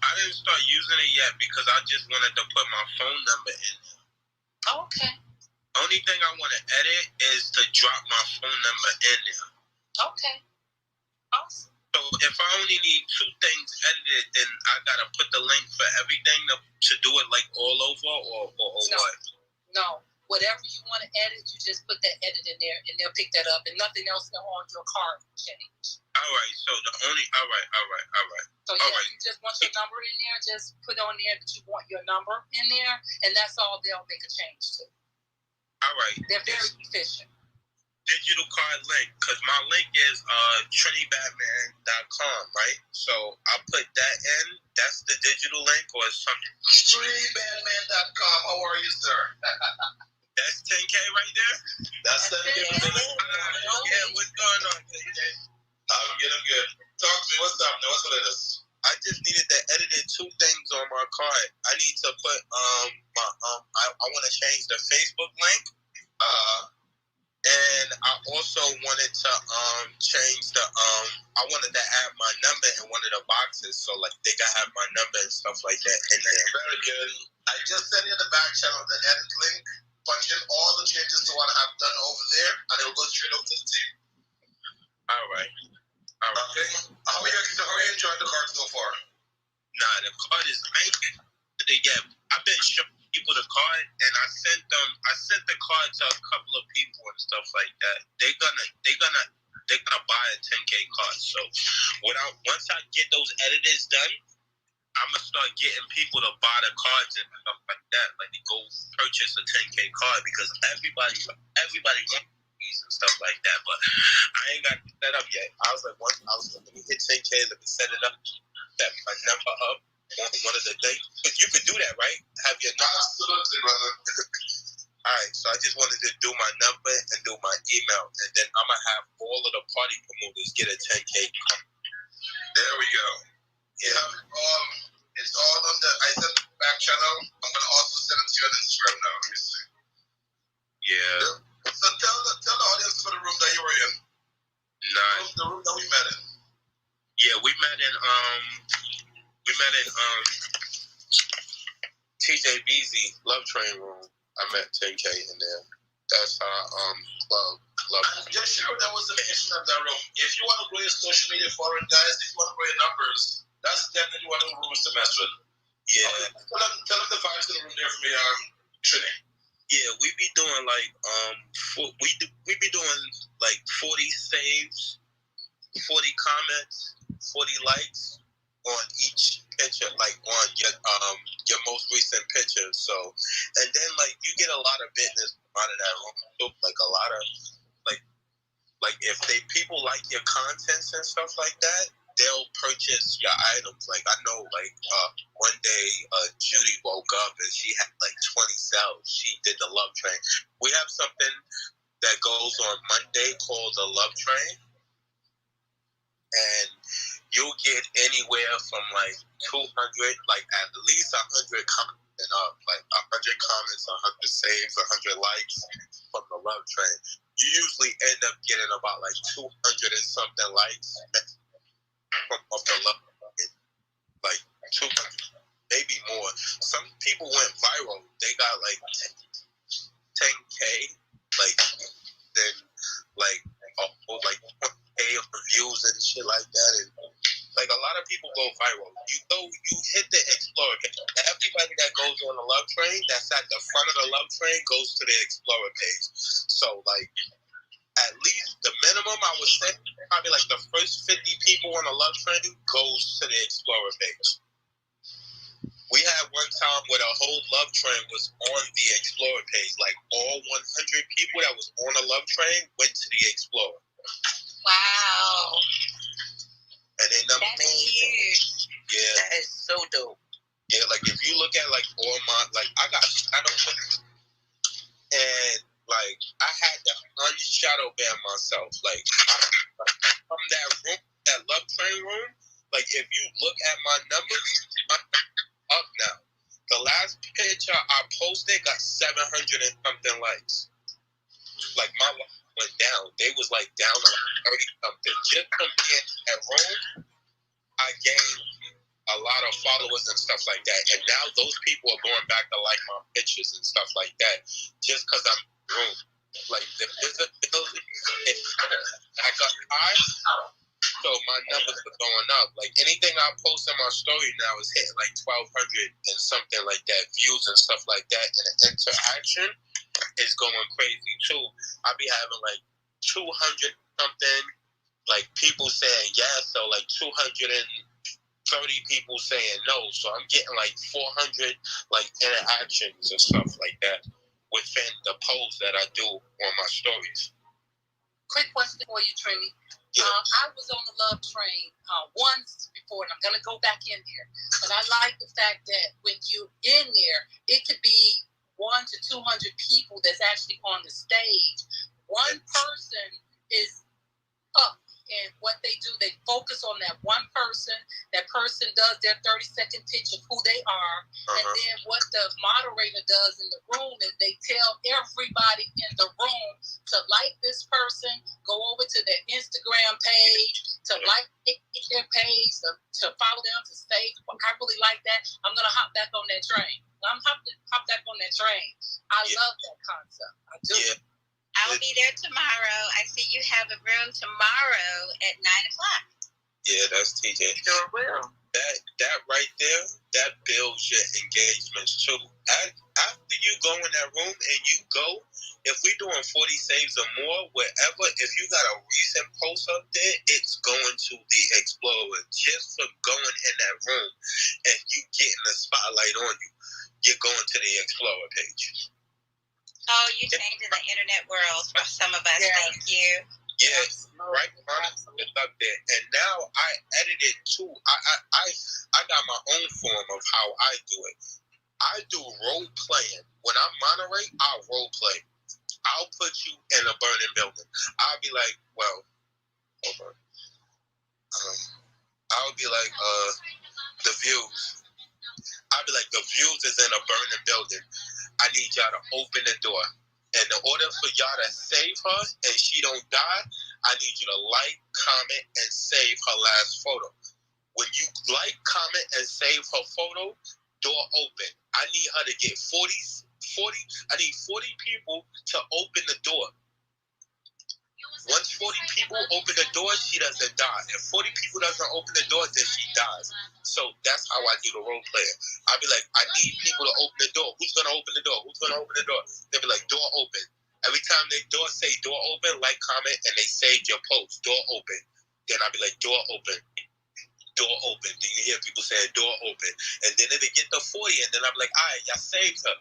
I didn't start using it yet because I just wanted to put my phone number in. Okay. Only thing I want to edit is to drop my phone number in there. Okay. Awesome. So if I only need two things edited, then I got to put the link for everything to do it like all over or what? No. Whatever you want to edit, you just put that edit in there, and they'll pick that up, and nothing else on your card will change. All right. So the only. All right. So you just want your number in there. Just put on there that you want your number in there, and that's all they'll make a change to. All right. They're very efficient. Digital card link, because my link is TrinityBatman.com, right? So I put that in. That's the digital link, or something. TrinityBatman.com. How are you, sir? That's 10K right there. That's 10K. Yeah, what's going on, 10K? I'm good. Talk to me. What's up? What's what it is? I just needed to edit 2 things on my card. I need to put my I want to change the Facebook link. And I also wanted to change the I wanted to add my number in one of the boxes, so like they can have my number and stuff like that in there. Very good. I just sent you the back channel the edit link. Punch in all the changes you want to have done over there, and it will go straight over to the team. All right. Okay. How are you enjoying the card so far? Nah, the card is amazing. I've been showing people the card, and I sent the card to a couple of people and stuff like that. They're gonna buy a 10K card. So once I get those editors done, I'm gonna start getting people to buy the cards and stuff like that. Like they go purchase a 10K card, because everybody wants these and stuff like that. But I ain't got it set up yet. I was like, let me hit 10K, let me set it up, set my number up on one of the things. But you could do that, right? Have your number. Absolutely, brother. All right, so I just wanted to do my number and do my email, and then I'm gonna have all of the party promoters get a 10K card. There we go. Yeah. It's all on the. I sent the back channel. I'm gonna also send it to you on Instagram now. Let me see. Yeah. So tell the audience about the room that you were in. Nice. The room that we met in. Yeah, we met in TJ Beezy Love Train room. I met 10K in there. That's our club. And just share that was the mission of that room. If you want to grow your social media following, guys, if you want to grow your numbers, that's definitely one of the rooms to mess with. Yeah. Tell them the vibes in the room there for me, Trini. Yeah, we be doing like we be doing like 40 saves, 40 comments, 40 likes on each picture, like on your most recent picture. So, and then like you get a lot of business out of that room. So, like a lot of like if people like your contents and stuff like that, they'll purchase your items. Like I know, like one day Judy woke up and she had like 20 sales. She did the Love Train. We have something that goes on Monday called the Love Train, and you'll get anywhere from like 200, like at least 100 comments and up, like 100 comments, 100 saves, 100 likes from the Love Train. You usually end up getting about like 200 and something likes of the Love Train, like 200, maybe more. Some people went viral. They got like 10K, like then like 10K of reviews and shit like that, and like a lot of people go viral. You hit the Explorer page. Everybody that goes on the Love Train, that's at the front of the Love Train, goes to the Explorer page. So like at least the minimum I would say, probably like the first 50 people on the Love Train goes to the Explorer page. We had one time where the whole Love Train was on the Explorer page. Like all 100 people that was on the Love Train went to the Explorer. Wow. And then that's huge. Yeah. That is so dope. Yeah, like if you look at like all my, like I don't, and like I had to unshadow ban myself. Like from that room, that Love Train room, like if you look at my numbers, I'm up now. The last picture I posted got 700 and something likes. Like my life went down. They was like down to 30 something. Just from being in that room, I gained a lot of followers and stuff like that. And now those people are going back to like my pictures and stuff like that just because I'm in the room. Like the visibility, I got high, so my numbers are going up. Like anything I post in my story now is hitting like 1,200 and something like that views and stuff like that, and the interaction is going crazy too. I be having like 200 something like people saying yes, so like 230 people saying no. So I'm getting like 400 like interactions and stuff like that within the posts that I do on my stories. Quick question for you, Trini. Yeah. I was on the love train once before, and I'm going to go back in there. But I like the fact that when you're in there, it could be 100 to 200 people that's actually on the stage. One person is up, and what they do, they focus on that one person. That person does their 30-second pitch of who they are, and then what the moderator does in the room is they tell everybody in the room to like this person, go over to their Instagram page, to like their page, to follow them, to say, well, I really like that. I'm going to hop back on that train. I'm hop back on that train. I love that concept. I do. Yeah. I'll be there tomorrow. I see you have a room tomorrow at 9 o'clock. Yeah, that's TJ. Sure will. That right there, that builds your engagements too. After you go in that room and you go, if we're doing 40 saves or more, wherever, if you got a recent post up there, it's going to the Explorer. Just for going in that room and you getting the spotlight on you, you're going to the Explorer page. Oh, you're changing the internet world for some of us. Yeah. Thank you. Yeah, right. It's up there, and now I edit it too. I got my own form of how I do it. I do role playing. When I moderate, I'll role play. I'll put you in a burning building. I'll be like, well, hold on. I'll be like, the views. I'll be like, the views is in a burning building. I need y'all to open the door. And in order for y'all to save her and she don't die, I need you to like, comment, and save her last photo. When you like, comment, and save her photo, door open. I need her to get 40, I need 40 people to open the door. Once 40 people open the door, she doesn't die. If 40 people doesn't open the door, then she dies. So that's how I do the role playing. I'll be like, I need people to open the door. Who's going to open the door? Who's going to open the door? They'll be like, door open. Every time they say door open, like, comment, and they save your post, door open. Then I'll be like, door open. Door open. Then you hear people saying door open. And then if they get to 40, and then I'll be like, all right, y'all saved her.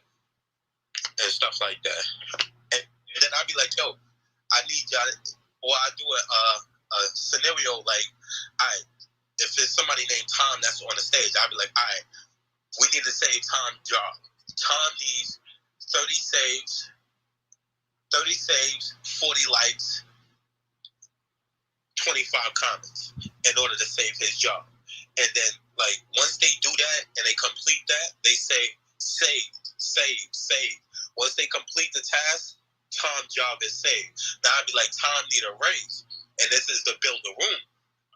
And stuff like that. And then I'll be like, yo, I need y'all, or I do a scenario like, all right, if there's somebody named Tom that's on the stage, I'll be like, all right, we need to save Tom's job. Tom needs 30 saves, 40 likes, 25 comments in order to save his job. And then, like, once they do that and they complete that, they say, save. Once they complete the task, Tom's job is saved. Now I'd be like, Tom need a raise. And this is to build a room.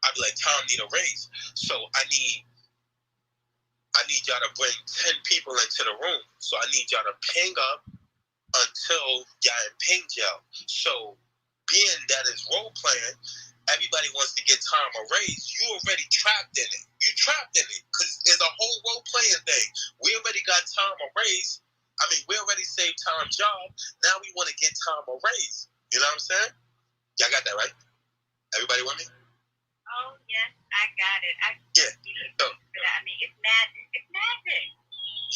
I'd be like, Tom need a raise. So I need y'all to bring 10 people into the room. So I need y'all to ping up until y'all in ping gel. So being that is role playing, everybody wants to get Tom a raise. You already trapped in it. You trapped in it because it's a whole role playing thing. We already got Tom a raise. I mean, we already saved Tom's job. Now we want to get Tom a raise. You know what I'm saying? Y'all got that right? Everybody with me? Oh, yes, I got it. Yeah. So, I mean, it's magic. It's magic.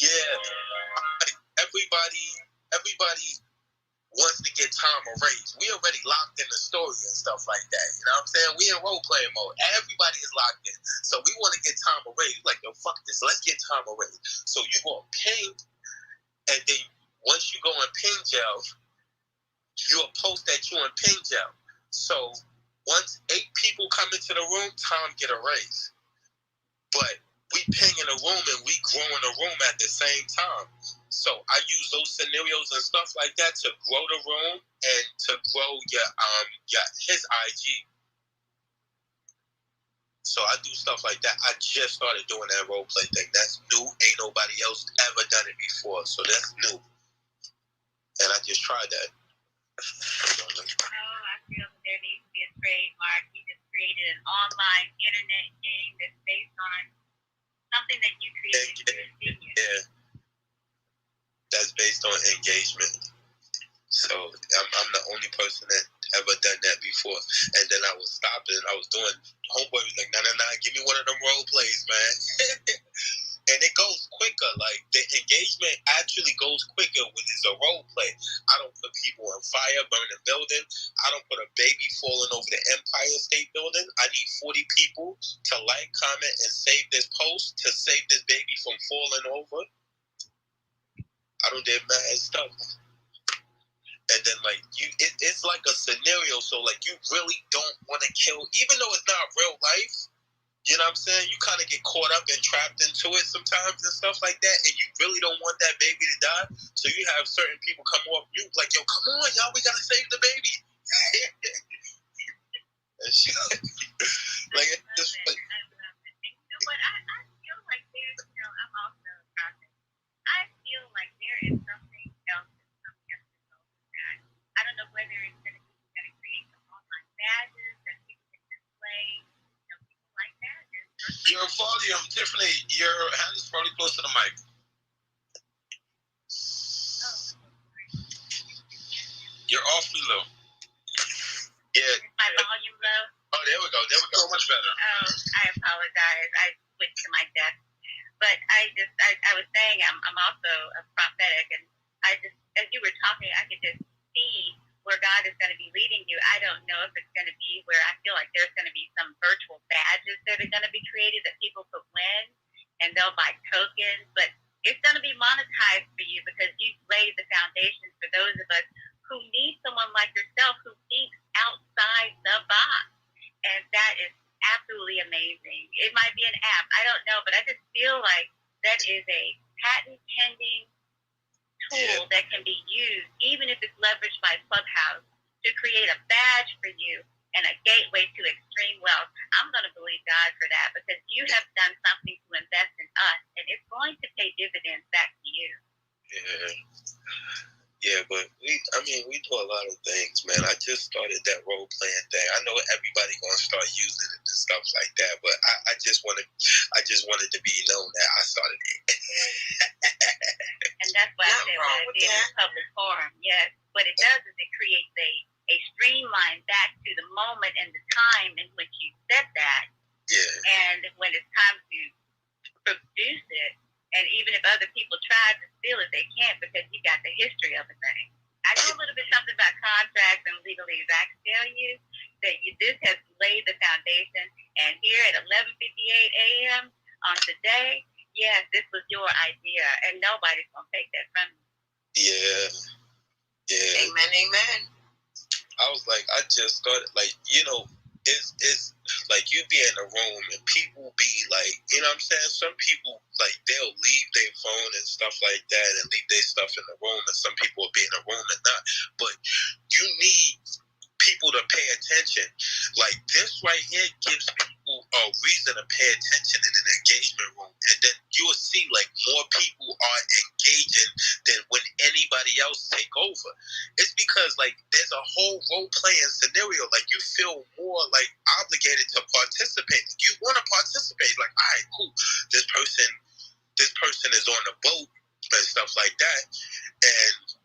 Yeah. Everybody wants to get Tom a raise. We already locked in the story and stuff like that. You know what I'm saying? We in role-playing mode. Everybody is locked in. So we want to get Tom a raise. Like, yo, fuck this. Let's get Tom a raise. So you go ping. And then once you go in ping gel, you'll post that you in ping gel. So once 8 people come into the room, Tom get a raise. But we ping in a room and we grow in a room at the same time. So I use those scenarios and stuff like that to grow the room and to grow his IG. So I do stuff like that. I just started doing that role play thing. That's new. Ain't nobody else ever done it before. So that's new. And I just tried that. Oh, I feel that there needs to be a trademark. You just created an online internet game that's based on something that you created. Yeah. That's based on engagement. So I'm the only person that ever done that before. And then I was stopping. I was doing. Homeboy was like, nah, give me one of them role plays, man. And it goes quicker. Like, the engagement actually goes quicker when it's a role play. I don't put people on fire, burn a building. I don't put a baby falling over the Empire State Building. I need 40 people to like, comment, and save this post to save this baby from falling over. I don't do mad stuff. And then, like, it's like a scenario. So, like, you really don't want to kill, even though it's not real life. You know what I'm saying? You kind of get caught up and trapped into it sometimes and stuff like that, and you really don't want that baby to die. So you have certain people come off you like, yo, come on, y'all, we gotta save the baby. Like, it's just like. You know what? I feel like there's, I'm also a prophet. I feel like there is something else that's coming up with that. I don't know whether it's going to create some online badges that people can display. Like that. Your volume, Tiffany, your hand is probably close to the mic. You're awfully low. Yeah. Is my volume low? Oh, there we go. So much better. Oh, I apologize. I switched to my desk. But I was saying I'm also a prophetic, and I just, as you were talking, I could just see where God is going to be leading you. I don't know if it's going to be where I feel like there's going to be some virtual badges that are going to be created that people could win, and they'll buy tokens, but it's going to be monetized for you because you've laid the foundation for those of us who need someone like yourself who thinks outside the box. And that is absolutely amazing. It might be an app. I don't know, but I just feel like that is a patent pending tool that can be used, even if it's leveraged by Clubhouse, to create a badge for you and a gateway to extreme wealth. I'm going to believe God for that because you have done something to invest in us, and it's going to pay dividends back to you. Yeah, but we do a lot of things, man. I just started that role playing thing. I know everybody gonna start using it and stuff like that, but I just wanted to be known that I started it. And that's why I said what I did in public forum. Yes, what it does is it creates a streamline back to the moment and the time in which you said that. Yeah. And when it's time to produce it, and even if other people try to steal it, they can't because you got the history of the thing. I know a little bit something about contracts and legalese. I can tell you that this has laid the foundation. And here at 11:58 a.m. on today, yes, this was your idea, and nobody's gonna take that from you. Yeah. Amen. I was like, I just started, like, it's like you be in a room and people be like, you know what I'm saying? Some people, like, they'll leave their phone and stuff like that and leave their stuff in the room, and some people will be in the room and not. But you need people to pay attention. Like, this right here gives people a reason to pay attention in an engagement room. And then you'll see, like, more people are engaging than when anybody else take over. It's because, like, there's a whole role-playing scenario. Like, you feel more, like, obligated to participate. Like, you want to participate. Like, all right, cool. This person is on the boat and stuff like that. And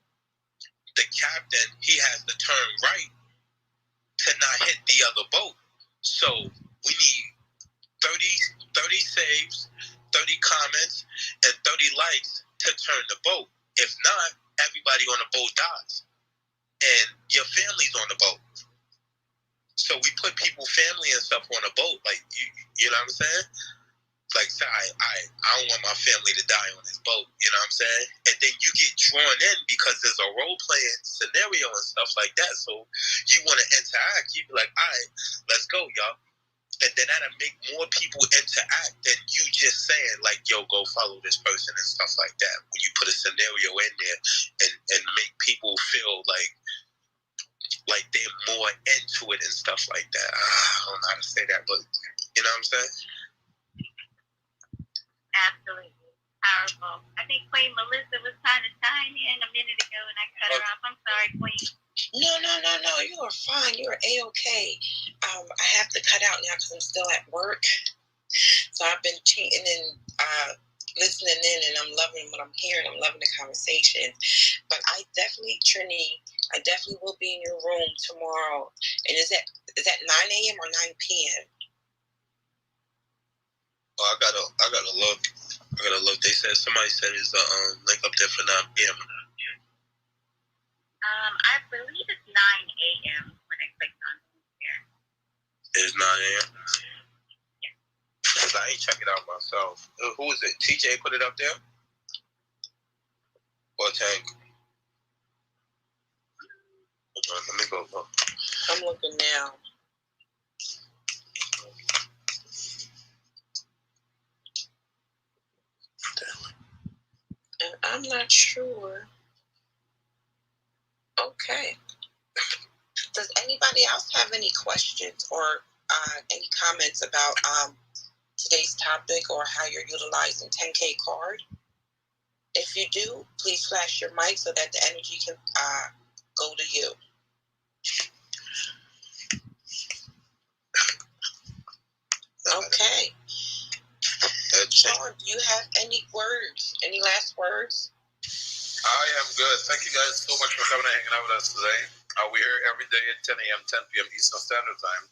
the captain, he has to turn right to not hit the other boat. So we need 30 saves, 30 comments, and 30 likes to turn the boat. If not, everybody on the boat dies. And your family's on the boat. So we put family and stuff on a boat. Like, you know what I'm saying? Like, I don't want my family to die on this boat. You know what I'm saying? And then you get drawn in because there's a role-playing scenario and stuff like that. So you want to interact. You be like, all right, let's go, y'all. And then that'll make more people interact than you just saying, like, yo, go follow this person and stuff like that. When you put a scenario in there and make people feel like they're more into it and stuff like that. I don't know how to say that, but you know what I'm saying? Absolutely. Powerful. I think Queen Melissa was trying to chime in a minute ago and I cut her off. I'm sorry, Queen. No. You are fine. You are A-okay. I have to cut out now because I'm still at work. So I've been cheating and listening in, and I'm loving what I'm hearing. I'm loving the conversation. But I definitely, Trini, I definitely will be in your room tomorrow. And is that 9 a.m. or 9 p.m.? Oh, I gotta look. They said somebody said it's a link up there for 9 p.m. I believe it's 9 a.m. when I clicked on here. It's 9 a.m. Yeah. Because I ain't check it out myself. Who is it? TJ put it up there? Or Tank? Let me go look. I'm looking now. And I'm not sure. Okay. Does anybody else have any questions or any comments about today's topic or how you're utilizing 10K card? If you do, please flash your mic so that the energy can go to you. Okay. Sean, do you have any last words? I am good. Thank you guys so much for coming and hanging out with us today. We're here every day at 10 a.m., 10 p.m. Eastern Standard Time.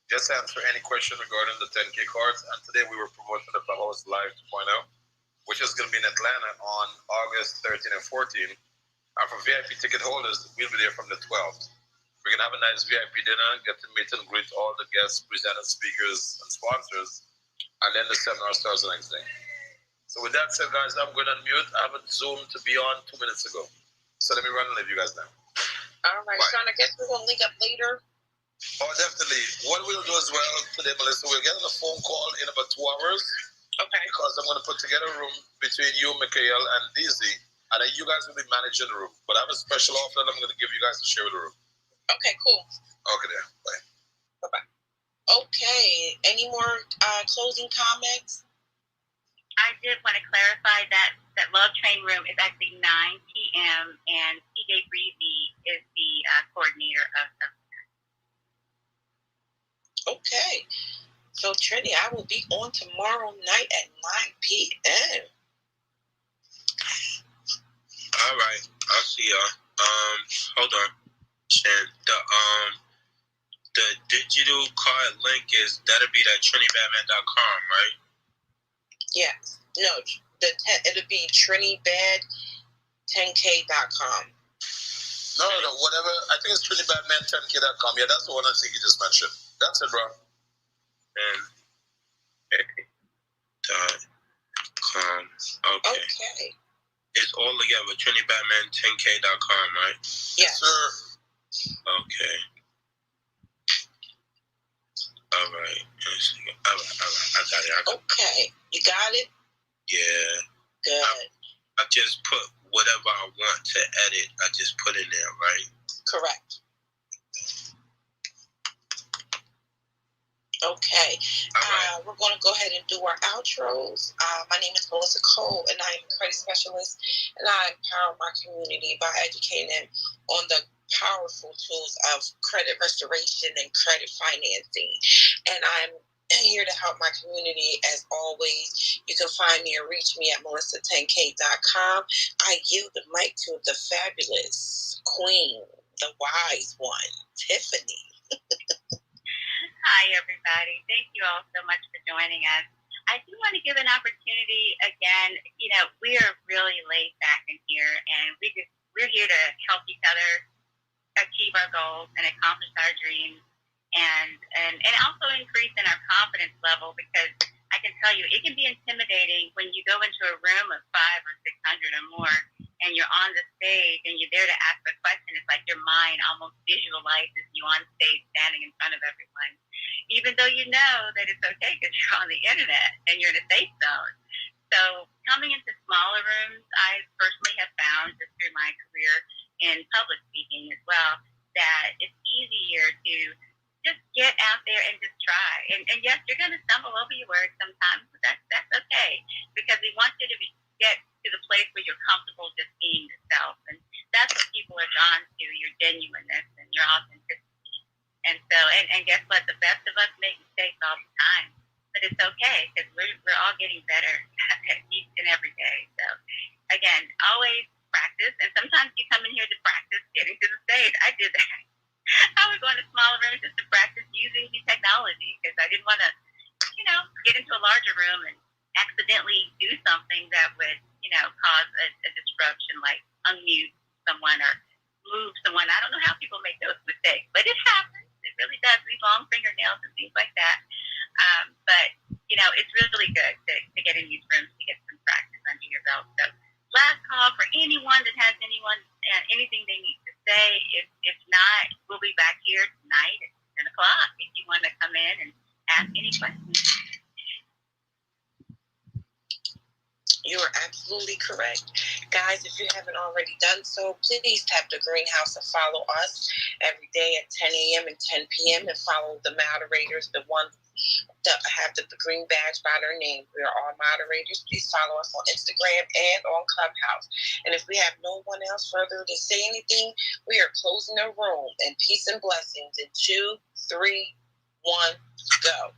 Just answer any question regarding the 10K cards. And today we were promoting the Clubhouse Live 2.0, which is going to be in Atlanta on August 13 and 14. And for VIP ticket holders, we'll be there from the 12th. We're going to have a nice VIP dinner, get to meet and greet all the guests, presenters, speakers, and sponsors. And then the seminar starts the next day. So with that said, guys, I'm going to unmute. I haven't Zoomed to be on 2 minutes ago. So let me run and leave you guys now. All right, Sean, I guess we're going to link up later. Oh, definitely. What we'll do as well today, Melissa, we'll get on a phone call in about 2 hours. Okay. Because I'm going to put together a room between you, Mikhail, and Dizzy. And then you guys will be managing the room. But I have a special offer that I'm going to give you guys to share with the room. Okay, cool. Okay, then. Bye. Bye-bye. Okay. Any more closing comments? I did want to clarify that Love Train room is actually 9 p.m. and CJ Breezy is the coordinator of that. Okay. So, Trinity, I will be on tomorrow night at 9 p.m. All right. I'll see y'all. Hold on. The digital card link that'll be that TriniBadman.com, right? Yes. No, it'll be TriniBad10k.com. No, whatever. I think it's TriniBadman10k.com. Yeah, that's the one I think you just mentioned. That's it, bro. .com. Okay. It's all together. TriniBadman10k.com, right? Yes, sir. Okay. All right. I got it. Okay. You got it? Yeah. Good. I just put whatever I want to edit. I just put in there, right? Correct. Okay. Right. We're going to go ahead and do our outros. My name is Melissa Cole, and I am a credit specialist, and I empower my community by educating them on the powerful tools of credit restoration and credit financing. And I'm here to help my community as always. You can find me or reach me at melissa10k.com. I yield the mic to the fabulous queen, the wise one, Tiffany. Hi, everybody. Thank you all so much for joining us. I do want to give an opportunity again. You know, we are really laid back in here, and we're here to help each other achieve our goals and accomplish our dreams, and also increase in our confidence level, because I can tell you it can be intimidating when you go into a room of 500 or 600 or more, and you're on the stage and you're there to ask a question. It's like your mind almost visualizes you on stage standing in front of everyone, even though you know that it's okay because you're on the internet and you're in a safe zone. So coming into smaller rooms, I personally have found just through my career in public speaking as well, that it's easier to just get out there and just try. And yes, you're going to stumble over your words sometimes, but that's okay, because we want you to get to the place where you're comfortable just being yourself. And that's what people are drawn to, your genuineness and your authenticity. And so, and guess what? The best of us make mistakes all the time, but it's okay, because we're all getting better each and every day. So again, always practice practice, and sometimes you come in here to practice getting to the stage. I did that. I would go into smaller rooms just to practice using the technology because I didn't want to, get into a larger room and accidentally do something that would, cause a disruption, like unmute someone or move someone. I don't know how people make those mistakes, but it happens. It really does. These long fingernails and things like that. But it's really good to get in these rooms to get some practice under your belt. So last call for anyone that has anything they need to say. If not, we'll be back here tonight at 10 o'clock if you want to come in and ask any questions. You are absolutely correct. Guys, if you haven't already done so, please tap the greenhouse and follow us every day at 10 a.m. and 10 p.m. and follow the moderators, the ones that have the green badge by their name. We are all moderators. Please follow us on Instagram and on Clubhouse. And if we have no one else further to say anything, we are closing the room. And peace and blessings in 2, 3, 1, go.